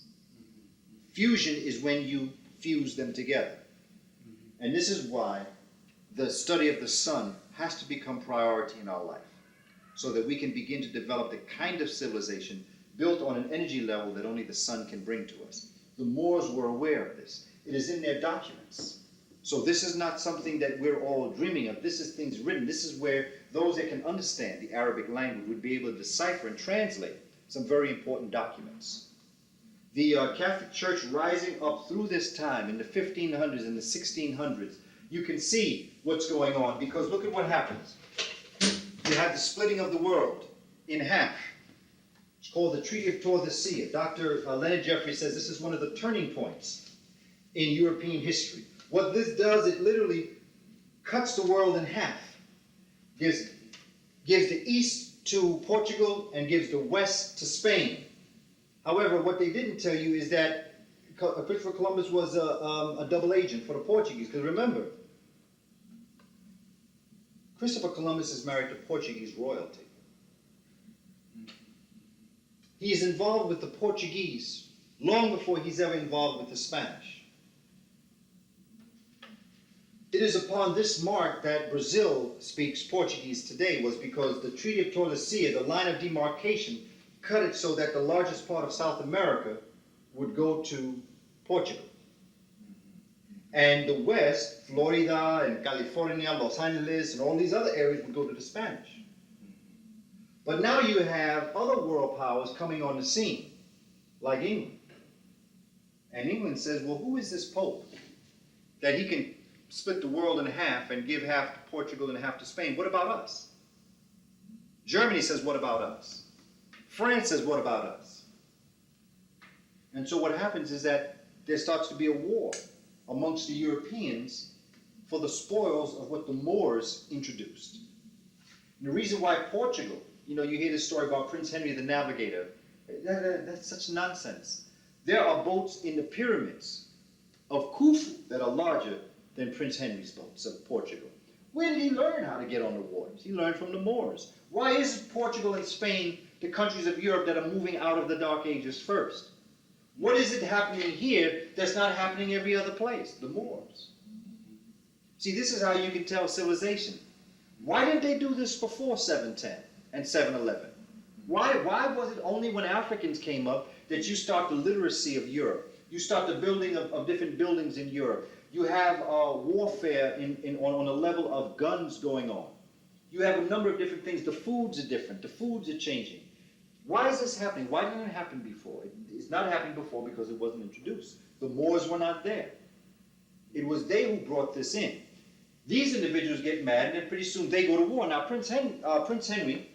Fusion is when you fuse them together. And this is why the study of the sun has to become priority in our life, so that we can begin to develop the kind of civilization built on an energy level that only the sun can bring to us. The Moors were aware of this. It is in their documents. So this is not something that we're all dreaming of. This is things written. This is where those that can understand the Arabic language would be able to decipher and translate some very important documents. The Catholic Church rising up through this time in the 1500s and the 1600s, you can see what's going on, because look at what happens. You have the splitting of the world in half. It's called the Treaty of Tordesillas. Dr. Leonard Jeffrey says this is one of the turning points in European history. What this does, it literally cuts the world in half. Gives the east to Portugal and gives the west to Spain. However, what they didn't tell you is that Christopher Columbus was a double agent for the Portuguese. Because remember, Christopher Columbus is married to Portuguese royalty. He is involved with the Portuguese long before he's ever involved with the Spanish. It is upon this mark that Brazil speaks Portuguese today, was because the Treaty of Tordesillas, the line of demarcation, cut it so that the largest part of South America would go to Portugal. And the West, Florida and California, Los Angeles, and all these other areas would go to the Spanish. But now you have other world powers coming on the scene, like England. And England says, well, who is this Pope that he can split the world in half and give half to Portugal and half to Spain? What about us? Germany says, what about us? France says, what about us? And so what happens is that there starts to be a war amongst the Europeans for the spoils of what the Moors introduced. And the reason why Portugal, you hear this story about Prince Henry the Navigator. That's such nonsense. There are boats in the pyramids of Khufu that are larger than Prince Henry's boats of Portugal. Where did he learn how to get on the waters? He learned from the Moors. Why is Portugal and Spain the countries of Europe that are moving out of the Dark Ages first? What is it happening here that's not happening every other place? The Moors. See, this is how you can tell civilization. Why didn't they do this before 710 and 711? Why was it only when Africans came up that you start the literacy of Europe? You start the building of different buildings in Europe. You have warfare on a level of guns going on. You have a number of different things. The foods are different. The foods are changing. Why is this happening? Why didn't it happen before? It's not happening before because it wasn't introduced. The Moors were not there. It was they who brought this in. These individuals get mad, and then pretty soon they go to war. Now, Prince Henry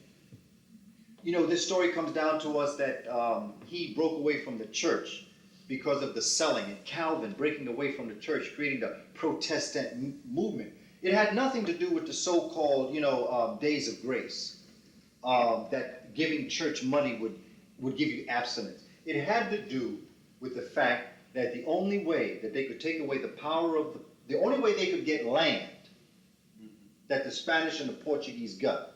This story comes down to us that he broke away from the church because of the selling, and Calvin breaking away from the church, creating the Protestant movement. It had nothing to do with the so-called, days of grace, that giving church money would give you abstinence. It had to do with the fact that the only way that they could take away the power of the only way they could get land that the Spanish and the Portuguese got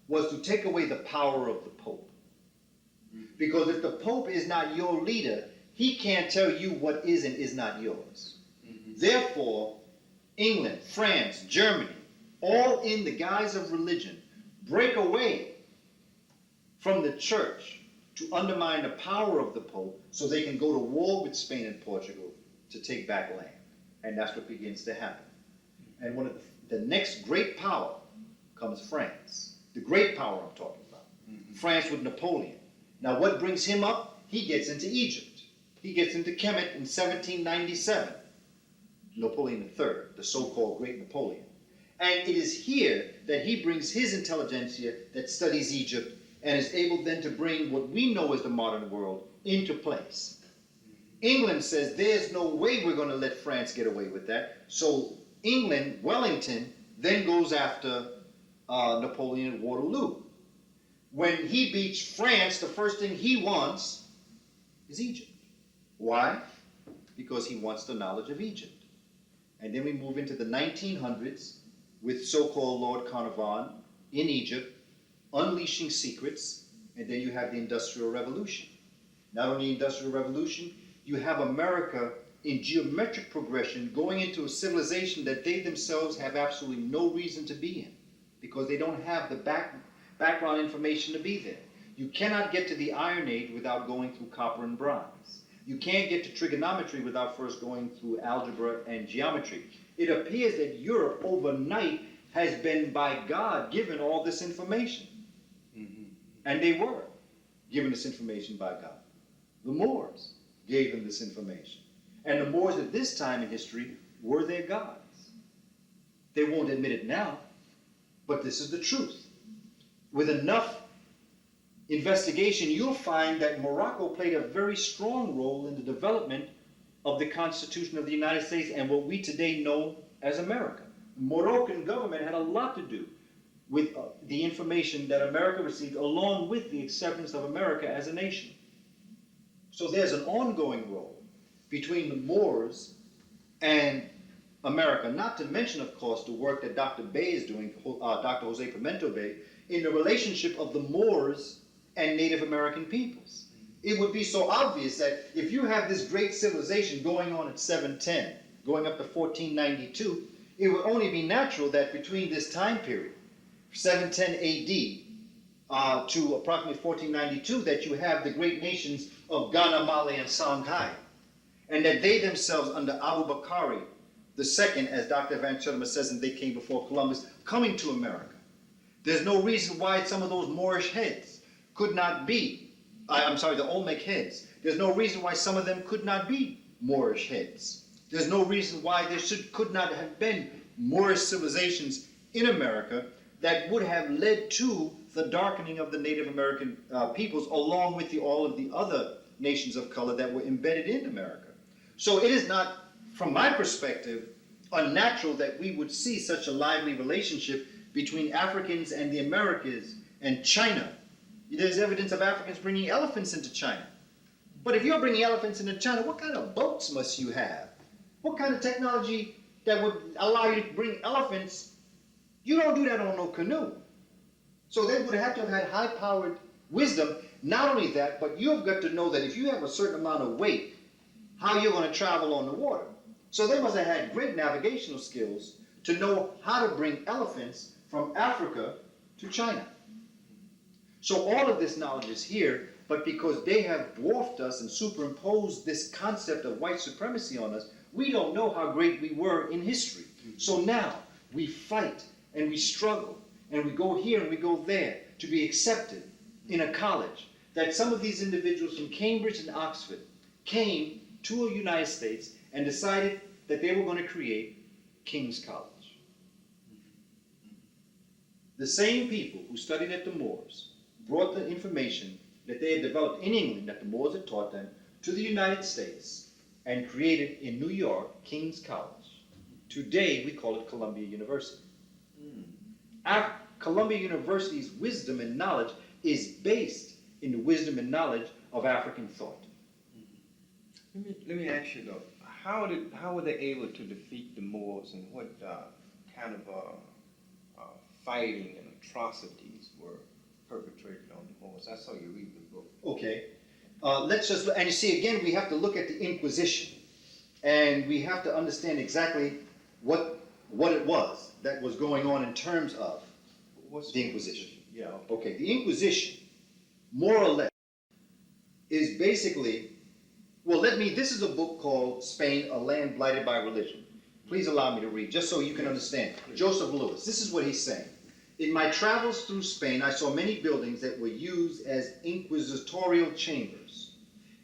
was to take away the power of the Pope. Because if the Pope is not your leader, he can't tell you what is and is not yours. Therefore, England, France, Germany, all in the guise of religion, break away from the church to undermine the power of the Pope so they can go to war with Spain and Portugal to take back land. And that's what begins to happen. And one of the next great power comes France. The great power I'm talking about. France with Napoleon. Now what brings him up? He gets into Egypt. He gets into Kemet in 1797. Napoleon III, the so-called Great Napoleon. And it is here that he brings his intelligentsia that studies Egypt and is able then to bring what we know as the modern world into place. England says there's no way we're going to let France get away with that. So England, Wellington, then goes after Napoleon at Waterloo. When he beats France, the first thing he wants is Egypt. Why? Because he wants the knowledge of Egypt. And then we move into the 1900s with so-called Lord Carnarvon in Egypt, unleashing secrets, and then you have the Industrial Revolution. Not only the Industrial Revolution, you have America in geometric progression going into a civilization that they themselves have absolutely no reason to be in because they don't have the background information to be there. You cannot get to the Iron Age without going through copper and bronze. You can't get to trigonometry without first going through algebra and geometry. It appears that Europe overnight has been by God given all this information. And they were given this information by God. The Moors gave them this information. And the Moors at this time in history were their gods. They won't admit it now, but this is the truth. With enough investigation, you'll find that Morocco played a very strong role in the development of the Constitution of the United States and what we today know as America. The Moroccan government had a lot to do with the information that America received, along with the acceptance of America as a nation. So there's an ongoing role between the Moors and America, not to mention, of course, the work that Dr. Bay is doing, Dr. Jose Pimento Bay, in the relationship of the Moors and Native American peoples. It would be so obvious that if you have this great civilization going on at 710, going up to 1492, it would only be natural that between this time period, 710 AD to approximately 1492, that you have the great nations of Ghana, Mali, and Songhai, and that they themselves, under Abu Bakr II, as Dr. Van Chilima says, and they came before Columbus, coming to America. There's no reason why some of those Moorish heads could not be, the Olmec heads. There's no reason why some of them could not be Moorish heads. There's no reason why there could not have been Moorish civilizations in America that would have led to the darkening of the Native American peoples, along with all of the other nations of color that were embedded in America. So it is not, from my perspective, unnatural that we would see such a lively relationship between Africans and the Americas and China. There's evidence of Africans bringing elephants into China. But if you're bringing elephants into China, what kind of boats must you have? What kind of technology that would allow you to bring elephants? You don't do that on no canoe. So they would have to have had high-powered wisdom. Not only that, but you've got to know that if you have a certain amount of weight, how you're going to travel on the water. So they must have had great navigational skills to know how to bring elephants from Africa to China. So all of this knowledge is here, but because they have dwarfed us and superimposed this concept of white supremacy on us, we don't know how great we were in history. So now we fight and we struggle and we go here and we go there to be accepted in a college. That some of these individuals from Cambridge and Oxford came to the United States and decided that they were going to create King's College. The same people who studied at the Moors, brought the information that they had developed in England, that the Moors had taught them, to the United States and created in New York, King's College. Today, we call it Columbia University. Columbia University's wisdom and knowledge is based in the wisdom and knowledge of African thought. Let me ask you though, how were they able to defeat the Moors, and what kind of fighting and atrocities were perpetrated on the Moors? I saw you read the book. Okay. Let's just, and you see, again, we have to look at the Inquisition, and we have to understand exactly what it was that was going on in terms of the Inquisition. Yeah. Okay, the Inquisition, more or less, is basically, well, this is a book called Spain, A Land Blighted by Religion. Please allow me to read, just so you can understand. Joseph Lewis, this is what he's saying. In my travels through Spain, I saw many buildings that were used as inquisitorial chambers.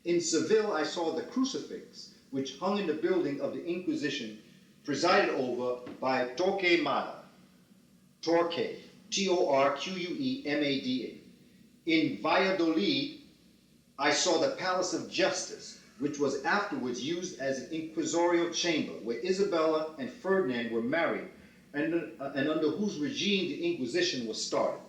In Seville, I saw the crucifix, which hung in the building of the Inquisition, presided over by Torquemada. Torque, Torquemada. In Valladolid, I saw the Palace of Justice, which was afterwards used as an inquisitorial chamber, where Isabella and Ferdinand were married, and under whose regime the Inquisition was started.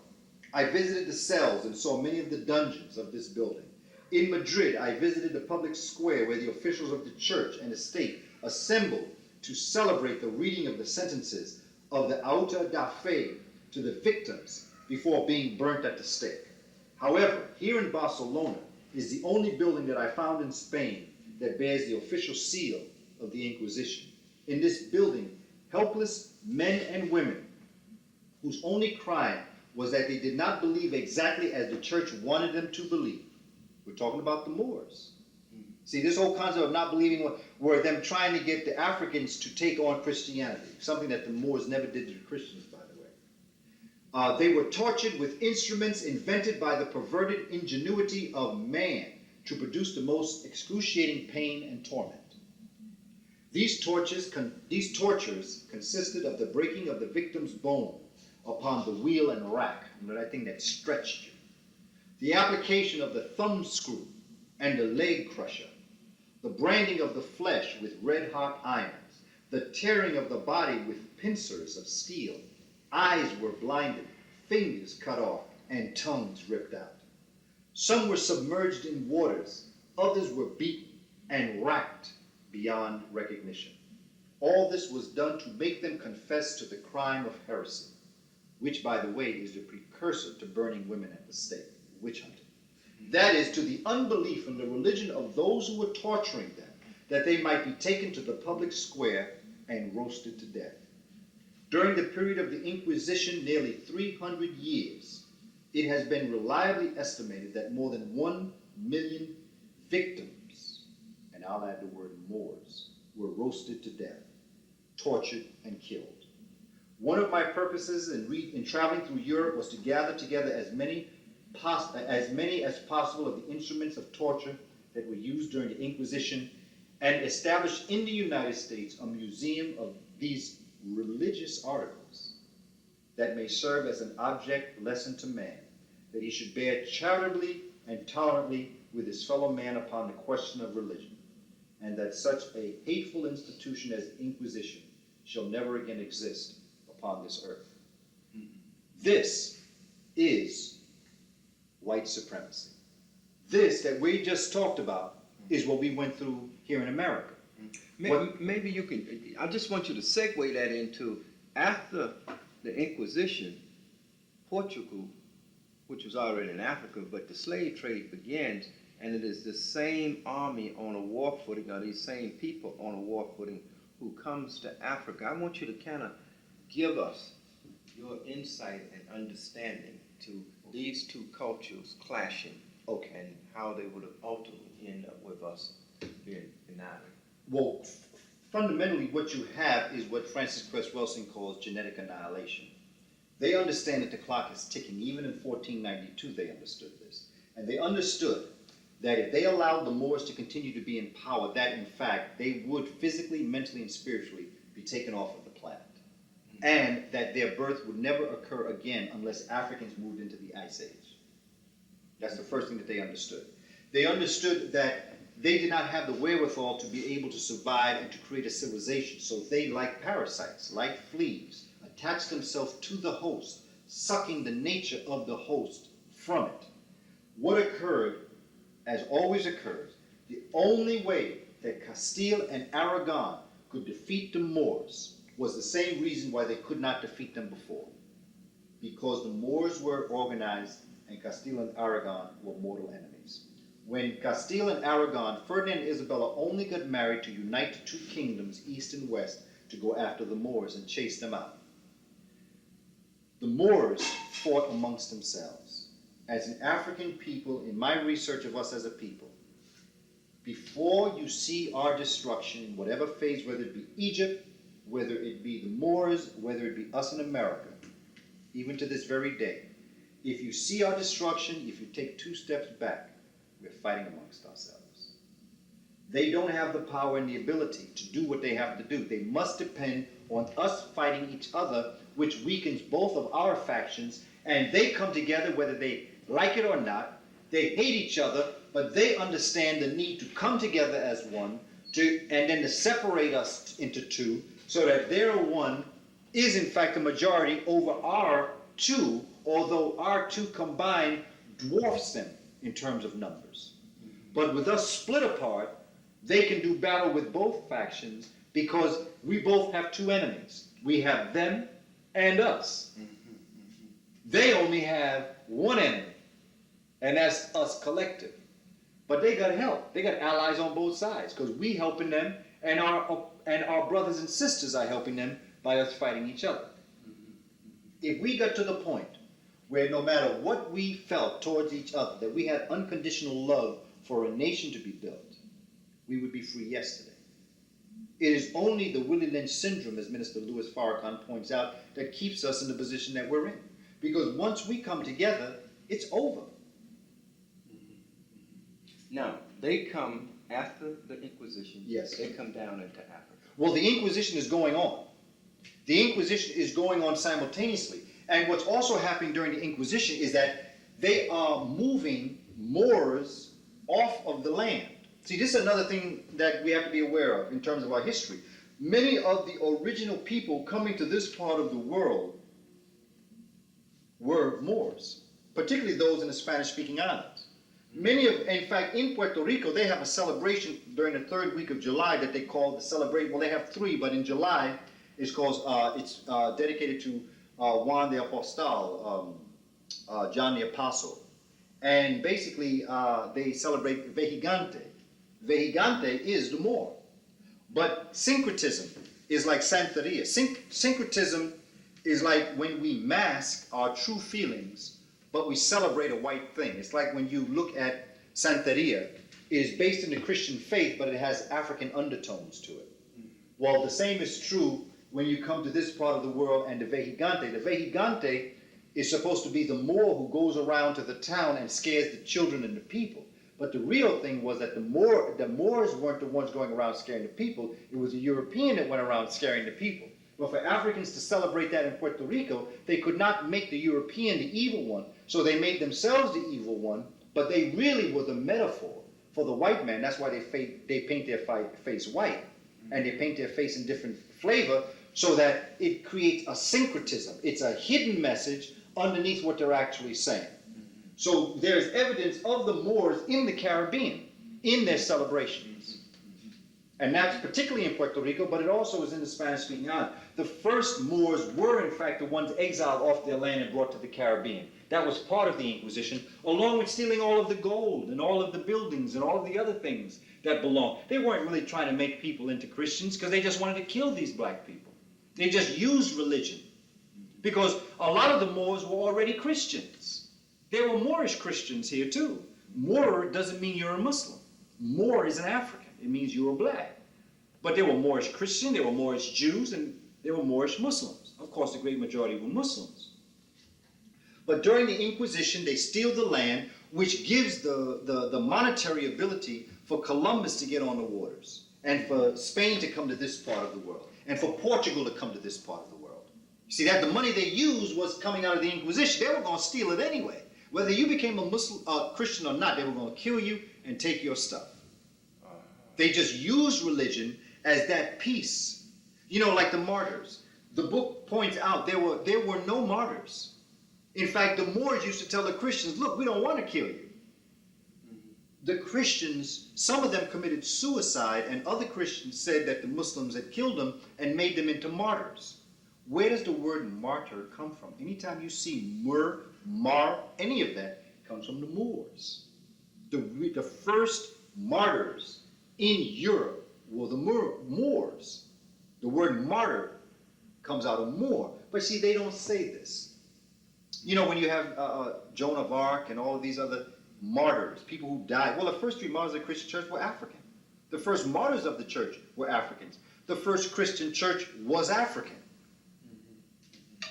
I visited the cells and saw many of the dungeons of this building. In Madrid, I visited the public square where the officials of the church and the state assembled to celebrate the reading of the sentences of the auto da fe to the victims before being burnt at the stake. However, here in Barcelona is the only building that I found in Spain that bears the official seal of the Inquisition. In this building, helpless men and women whose only crime was that they did not believe exactly as the church wanted them to believe. We're talking about the Moors. See, this whole concept of not believing were them trying to get the Africans to take on Christianity, something that the Moors never did to the Christians, by the way. They were tortured with instruments invented by the perverted ingenuity of man to produce the most excruciating pain and torment. These tortures consisted of the breaking of the victim's bone upon the wheel and rack, that thing that stretched you, the application of the thumb screw and the leg crusher, the branding of the flesh with red-hot irons, the tearing of the body with pincers of steel. Eyes were blinded, fingers cut off, and tongues ripped out. Some were submerged in waters, others were beaten and racked beyond recognition. All this was done to make them confess to the crime of heresy, which, by the way, is the precursor to burning women at the stake, witch hunting. That is, to the unbelief in the religion of those who were torturing them, that they might be taken to the public square and roasted to death. During the period of the Inquisition, nearly 300 years, it has been reliably estimated that more than 1 million victims, and I'll add the word Moors, were roasted to death, tortured, and killed. One of my purposes in traveling through Europe was to gather together as many as possible of the instruments of torture that were used during the Inquisition, and establish in the United States a museum of these religious articles that may serve as an object lesson to man, that he should bear charitably and tolerantly with his fellow man upon the question of religion, and that such a hateful institution as the Inquisition shall never again exist upon this earth. This is white supremacy. This that we just talked about is what we went through here in America. Maybe you can, I just want you to segue that into, after the Inquisition, Portugal, which was already in Africa, but the slave trade begins, and it is the same army on a war footing, or these same people on a war footing, who comes to Africa. I want you to kind of give us your insight and understanding to these two cultures clashing, and how they would ultimately end up with us being united. Well, fundamentally what you have is what Francis Cress Welsing calls genetic annihilation. They understand that the clock is ticking. Even in 1492 they understood this. And they understood that if they allowed the Moors to continue to be in power, that in fact they would physically, mentally, and spiritually be taken off of the planet. And that their birth would never occur again unless Africans moved into the Ice Age. That's the first thing that they understood. They understood that they did not have the wherewithal to be able to survive and to create a civilization. So they, like parasites, like fleas, attached themselves to the host, sucking the nature of the host from it. What occurred, as always occurs, the only way that Castile and Aragon could defeat the Moors was the same reason why they could not defeat them before. Because the Moors were organized and Castile and Aragon were mortal enemies. When Castile and Aragon, Ferdinand and Isabella only got married to unite the two kingdoms, east and west, to go after the Moors and chase them out. The Moors fought amongst themselves. As an African people, in my research of us as a people, before you see our destruction in whatever phase, whether it be Egypt, whether it be the Moors, whether it be us in America, even to this very day, if you see our destruction, if you take 2 steps back, we're fighting amongst ourselves. They don't have the power and the ability to do what they have to do. They must depend on us fighting each other, which weakens both of our factions, and they come together whether they like it or not. They hate each other, but they understand the need to come together as one, and then to separate us into 2, so that their one is in fact a majority over our 2, although our 2 combined dwarfs them in terms of numbers. But with us split apart, they can do battle with both factions because we both have 2 enemies. We have them and us. They only have 1 enemy, and that's us collective. But they got help. They got allies on both sides because we helping them, and our brothers and sisters are helping them by us fighting each other. If we got to the point where no matter what we felt towards each other, that we had unconditional love for a nation to be built, we would be free yesterday. It is only the Willie Lynch syndrome, as Minister Louis Farrakhan points out, that keeps us in the position that we're in. Because once we come together, it's over. Now, they come after the Inquisition. Yes. They come down into Africa. Well, the Inquisition is going on. The Inquisition is going on simultaneously. And what's also happening during the Inquisition is that they are moving Moors off of the land. See, this is another thing that we have to be aware of in terms of our history. Many of the original people coming to this part of the world were Moors, particularly those in the Spanish-speaking islands. In fact, in Puerto Rico, they have a celebration during the 3rd week of July that they call the celebration. Well, they have 3, but in July, it's dedicated to Juan de Apostal, John the Apostle. And basically, they celebrate Vejigante. Vejigante is the Moor. But syncretism is like Santeria. Syncretism is like when we mask our true feelings, but we celebrate a white thing. It's like when you look at Santeria, it is based in the Christian faith, but it has African undertones to it. Well, the same is true when you come to this part of the world and the Vejigante. The Vejigante is supposed to be the Moor who goes around to the town and scares the children and the people. But the real thing was that the Moors weren't the ones going around scaring the people. It was a European that went around scaring the people. Well, for Africans to celebrate that in Puerto Rico, they could not make the European the evil one. So they made themselves the evil one, but they really were the metaphor for the white man. That's why they paint their face white, and they paint their face in different flavor, so that it creates a syncretism. It's a hidden message underneath what they're actually saying. So there's evidence of the Moors in the Caribbean, in their celebrations. And that's particularly in Puerto Rico, but it also is in the Spanish-speaking island. The first Moors were, in fact, the ones exiled off their land and brought to the Caribbean. That was part of the Inquisition, along with stealing all of the gold and all of the buildings and all of the other things that belong. They weren't really trying to make people into Christians because they just wanted to kill these black people. They just used religion because a lot of the Moors were already Christians. There were Moorish Christians here too. Moor doesn't mean you're a Muslim. Moor is an African. It means you were black. But there were Moorish Christians, there were Moorish Jews, and there were Moorish Muslims. Of course, the great majority were Muslims. But during the Inquisition, they steal the land, which gives the monetary ability for Columbus to get on the waters, and for Spain to come to this part of the world, and for Portugal to come to this part of the world. You see, that the money they used was coming out of the Inquisition. They were going to steal it anyway. Whether you became a Muslim, Christian or not, they were going to kill you and take your stuff. They just used religion as that piece. You know, like the martyrs. The book points out there were no martyrs. In fact, the Moors used to tell the Christians, look, we don't want to kill you. The Christians, some of them committed suicide, and other Christians said that the Muslims had killed them and made them into martyrs. Where does the word martyr come from? Anytime you see any of that, comes from the Moors. The first martyrs in Europe were the Moors. The word martyr comes out of Moor. But see, they don't say this. You know, when you have Joan of Arc and all of these other martyrs, people who died. Well, the first 3 martyrs of the Christian church were African. The first martyrs of the church were Africans. The first Christian church was African.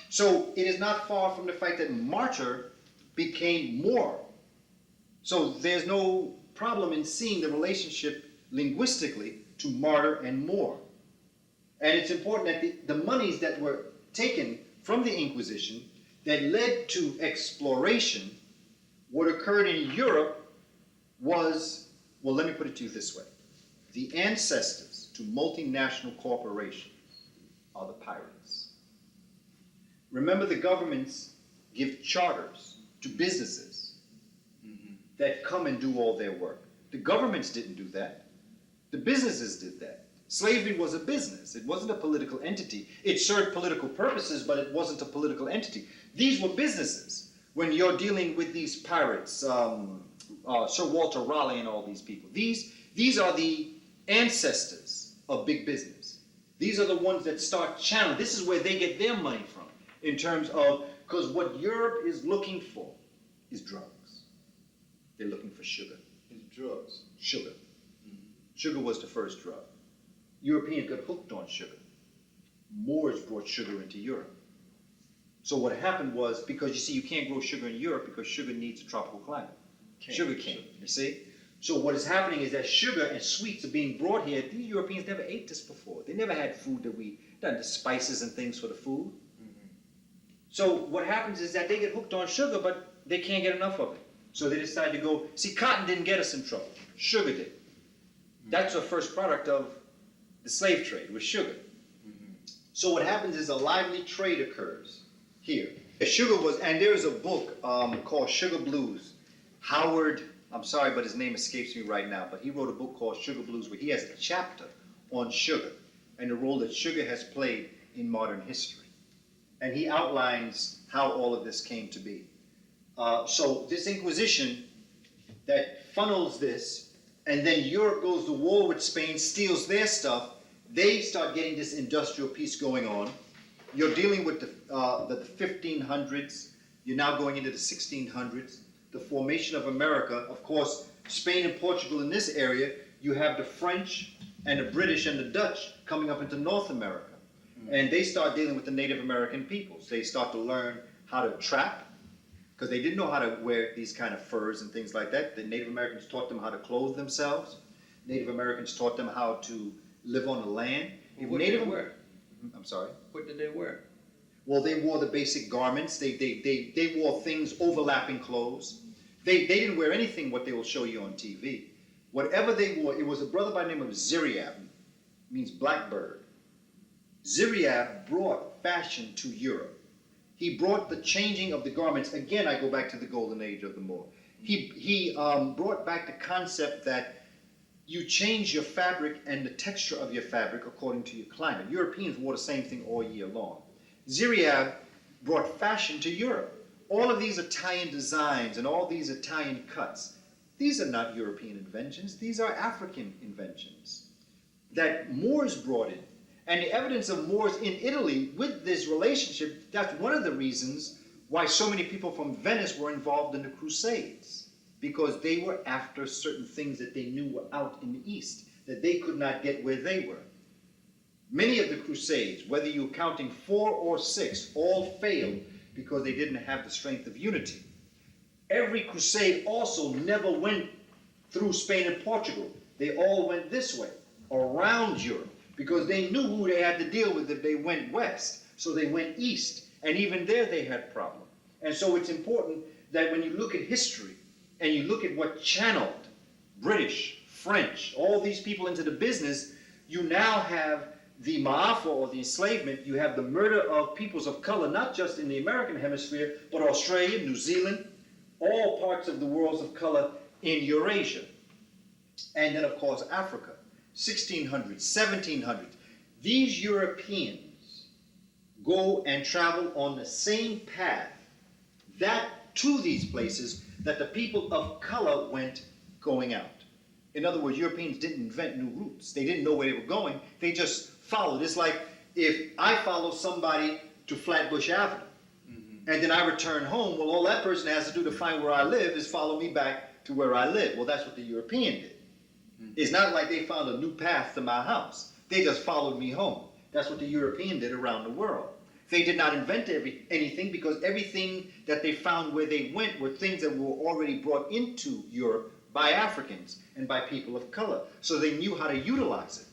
So it is not far from the fact that martyr became Moor. So there's no problem in seeing the relationship linguistically to martyr and Moor. And it's important that the monies that were taken from the Inquisition that led to exploration, what occurred in Europe was, well, let me put it to you this way. The ancestors to multinational corporations are the pirates. Remember, the governments give charters to businesses that come and do all their work. The governments didn't do that. The businesses did that. Slavery was a business. It wasn't a political entity. It served political purposes, but it wasn't a political entity. These were businesses. When you're dealing with these pirates, Sir Walter Raleigh and all these people, these are the ancestors of big business. These are the ones that start channeling. This is where they get their money from, in terms of, because what Europe is looking for is drugs. They're looking for sugar. It's drugs. Sugar. Sugar was the first drug. Europeans got hooked on sugar. Moors brought sugar into Europe. So what happened was, because you see, you can't grow sugar in Europe because sugar needs a tropical climate. Sugar cane, you see? So what is happening is that sugar and sweets are being brought here. These Europeans never ate this before. They never had food that we done the spices and things for the food. So what happens is that they get hooked on sugar, but they can't get enough of it. So they decide to go, see, cotton didn't get us in trouble. Sugar did. That's the first product of the slave trade, was sugar. So what happens is a lively trade occurs here. Sugar was, and there is a book called Sugar Blues. Howard, I'm sorry, but his name escapes me right now, but he wrote a book called Sugar Blues where he has a chapter on sugar and the role that sugar has played in modern history. And he outlines how all of this came to be. So this Inquisition that funnels this, and then Europe goes to war with Spain, steals their stuff, they start getting this industrial piece going on. You're dealing with the 1500s, you're now going into the 1600s, the formation of America. Of course, Spain and Portugal in this area, you have the French and the British and the Dutch coming up into North America. And they start dealing with the Native American peoples. They start to learn how to trap, because they didn't know how to wear these kind of furs and things like that. The Native Americans taught them how to clothe themselves. Native Americans taught them how to live on the land. Well, what did they wear? I'm sorry? What did they wear? Well, they wore the basic garments. They wore things, overlapping clothes. They didn't wear anything what they will show you on TV. Whatever they wore, it was a brother by the name of Ziriab, means blackbird. Ziriab brought fashion to Europe. He brought the changing of the garments. Again, I go back to the golden age of the Moor. He brought back the concept that you change your fabric and the texture of your fabric according to your climate. Europeans wore the same thing all year long. Ziriab brought fashion to Europe. All of these Italian designs and all these Italian cuts, these are not European inventions. These are African inventions that Moors brought in. And the evidence of Moors in Italy with this relationship, that's one of the reasons why so many people from Venice were involved in the Crusades, because they were after certain things that they knew were out in the East, that they could not get where they were. Many of the Crusades, whether you're counting 4 or 6, all failed because they didn't have the strength of unity. Every crusade also never went through Spain and Portugal. They all went this way, around Europe, because they knew who they had to deal with if they went west. So they went east, and even there they had problems. And so it's important that when you look at history and you look at what channeled British, French, all these people into the business, you now have the Ma'afa, or the enslavement, you have the murder of peoples of color, not just in the American hemisphere, but Australia, New Zealand, all parts of the worlds of color in Eurasia. And then, of course, Africa, 1600s, 1700s. These Europeans go and travel on the same path to these places that the people of color went going out. In other words, Europeans didn't invent new routes. They didn't know where they were going. They just followed. It's like if I follow somebody to Flatbush Avenue, and then I return home, well, all that person has to do to find where I live is follow me back to where I live. Well, that's what the European did. It's not like they found a new path to my house. They just followed me home. That's what the European did around the world. They did not invent anything, because everything that they found where they went were things that were already brought into Europe by Africans and by people of color. So they knew how to utilize it.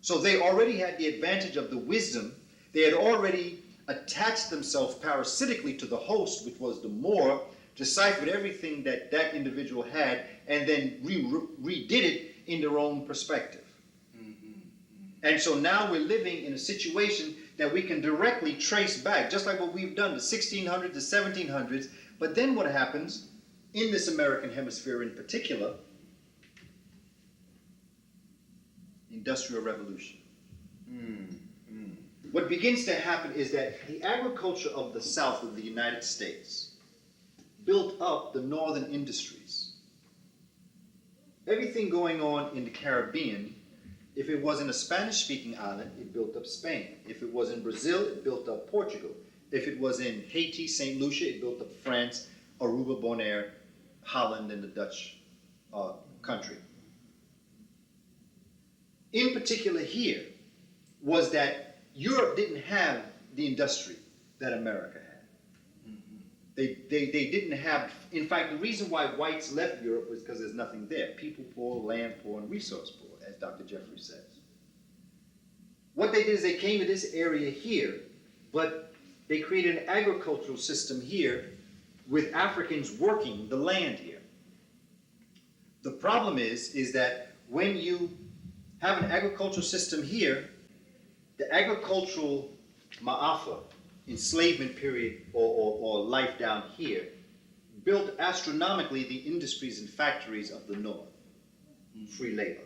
So they already had the advantage of the wisdom. They had already attached themselves parasitically to the host, which was the Moor, deciphered everything that that individual had, and then redid it in their own perspective. And so now we're living in a situation that we can directly trace back, just like what we've done, the 1600s, the 1700s. But then what happens in this American hemisphere in particular? Industrial Revolution. What begins to happen is that the agriculture of the South of the United States built up the northern industries. Everything going on in the Caribbean, if it was in a Spanish-speaking island, it built up Spain. If it was in Brazil, it built up Portugal. If it was in Haiti, St. Lucia, it built up France, Aruba, Bonaire, Holland, and the Dutch country. In particular here was that Europe didn't have the industry that America had. They didn't have, in fact, the reason why whites left Europe was because there's nothing there. People poor, land poor, and resource poor, as Dr. Jeffrey says. What they did is they came to this area here, but they created an agricultural system here with Africans working the land here. The problem is that when you have an agricultural system here, the agricultural ma'afa, enslavement period, or life down here, built astronomically the industries and factories of the North, free labor.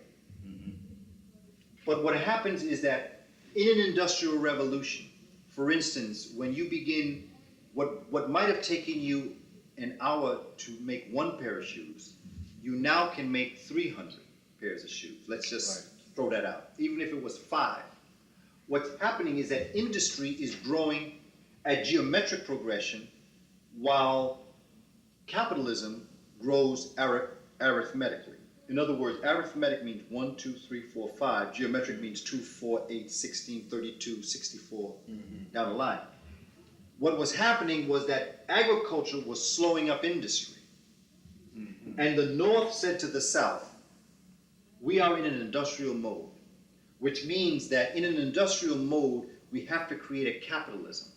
But what happens is that in an industrial revolution, for instance, when you begin, what might have taken you an hour to make one pair of shoes, you now can make 300 pairs of shoes. Let's just throw that out, even if it was 5. What's happening is that industry is growing at geometric progression, while capitalism grows arithmetically. In other words, arithmetic means 1, 2, 3, 4, 5. Geometric means 2, 4, 8, 16, 32, 64, down the line. What was happening was that agriculture was slowing up industry. And the North said to the South, we are in an industrial mode, which means that in an industrial mode, we have to create a capitalism.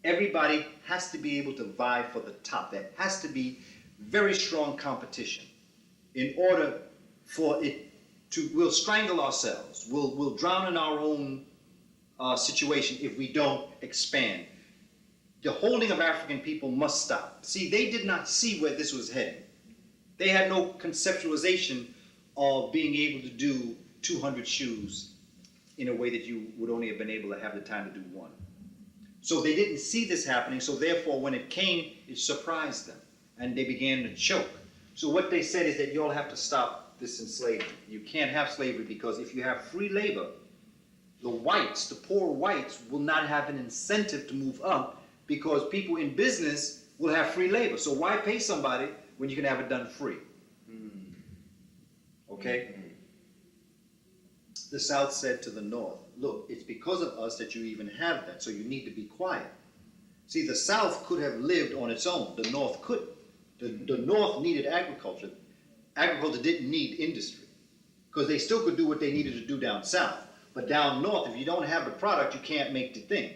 Everybody has to be able to vie for the top. There has to be very strong competition in order for it to, we'll strangle ourselves. We'll drown in our own situation if we don't expand. The holding of African people must stop. See, they did not see where this was heading. They had no conceptualization of being able to do 200 shoes in a way that you would only have been able to have the time to do one. So they didn't see this happening, so therefore when it came, it surprised them, and they began to choke. So what they said is that you all have to stop this enslavement. You can't have slavery, because if you have free labor, the whites, the poor whites, will not have an incentive to move up, because people in business will have free labor. So why pay somebody when you can have it done free? Okay? The South said to the North, look, it's because of us that you even have that, so you need to be quiet. See, the South could have lived on its own. The North couldn't. The North needed agriculture. Agriculture didn't need industry, because they still could do what they needed to do down South. But down North, if you don't have the product, you can't make the thing.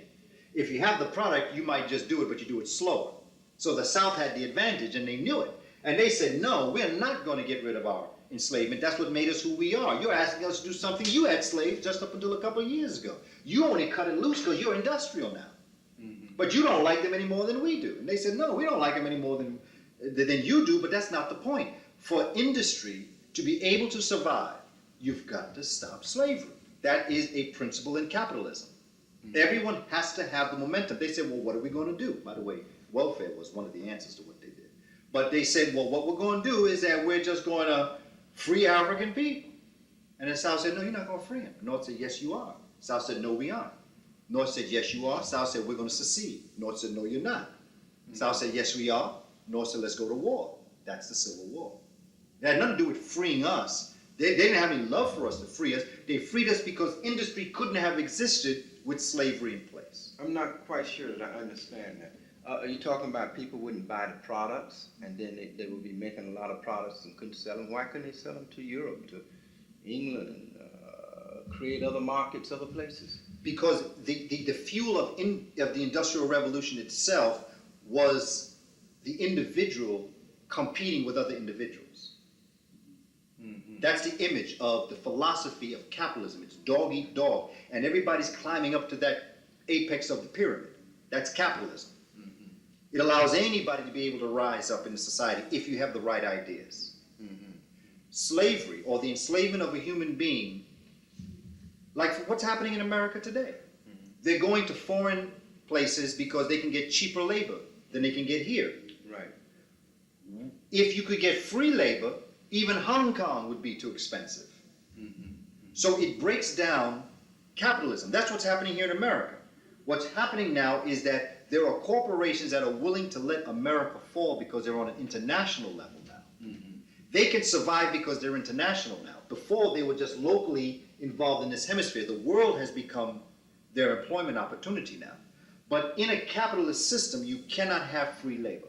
If you have the product, you might just do it, but you do it slower. So the South had the advantage, and they knew it. And they said, no, we're not going to get rid of our enslavement. That's what made us who we are. You're asking us to do something. You had slaves just up until a couple of years ago. You only cut it loose because you're industrial now. But you don't like them any more than we do. And they said, no, we don't like them any more than you do, but that's not the point. For industry to be able to survive, you've got to stop slavery. That is a principle in capitalism. Everyone has to have the momentum. They said, well, what are we going to do? By the way, welfare was one of the answers to what they did. But they said, well, what we're going to do is that we're just going to free African people. And the South said, no, you're not going to free them. North said, yes, you are. South said, no, we aren't. North said, yes, you are. South said, we're going to secede. North said, no, you're not. South said, yes, we are. North said, let's go to war. That's the Civil War. It had nothing to do with freeing us. They didn't have any love for us to free us. They freed us because industry couldn't have existed with slavery in place. I'm not quite sure that I understand that. Are you talking about people wouldn't buy the products, and then they would be making a lot of products and couldn't sell them? Why couldn't they sell them to Europe, to England, and create other markets, other places? Because the fuel of the Industrial Revolution itself was the individual competing with other individuals. That's the image of the philosophy of capitalism. It's dog eat dog, and everybody's climbing up to that apex of the pyramid. That's capitalism. It allows anybody to be able to rise up in the society if you have the right ideas. Slavery, or the enslavement of a human being, like what's happening in America today. They're going to foreign places because they can get cheaper labor than they can get here. Right. If you could get free labor, even Hong Kong would be too expensive. So it breaks down capitalism. That's what's happening here in America. What's happening now is that there are corporations that are willing to let America fall because they're on an international level now. They can survive because they're international now. Before, they were just locally involved in this hemisphere. The world has become their employment opportunity now. But in a capitalist system, you cannot have free labor.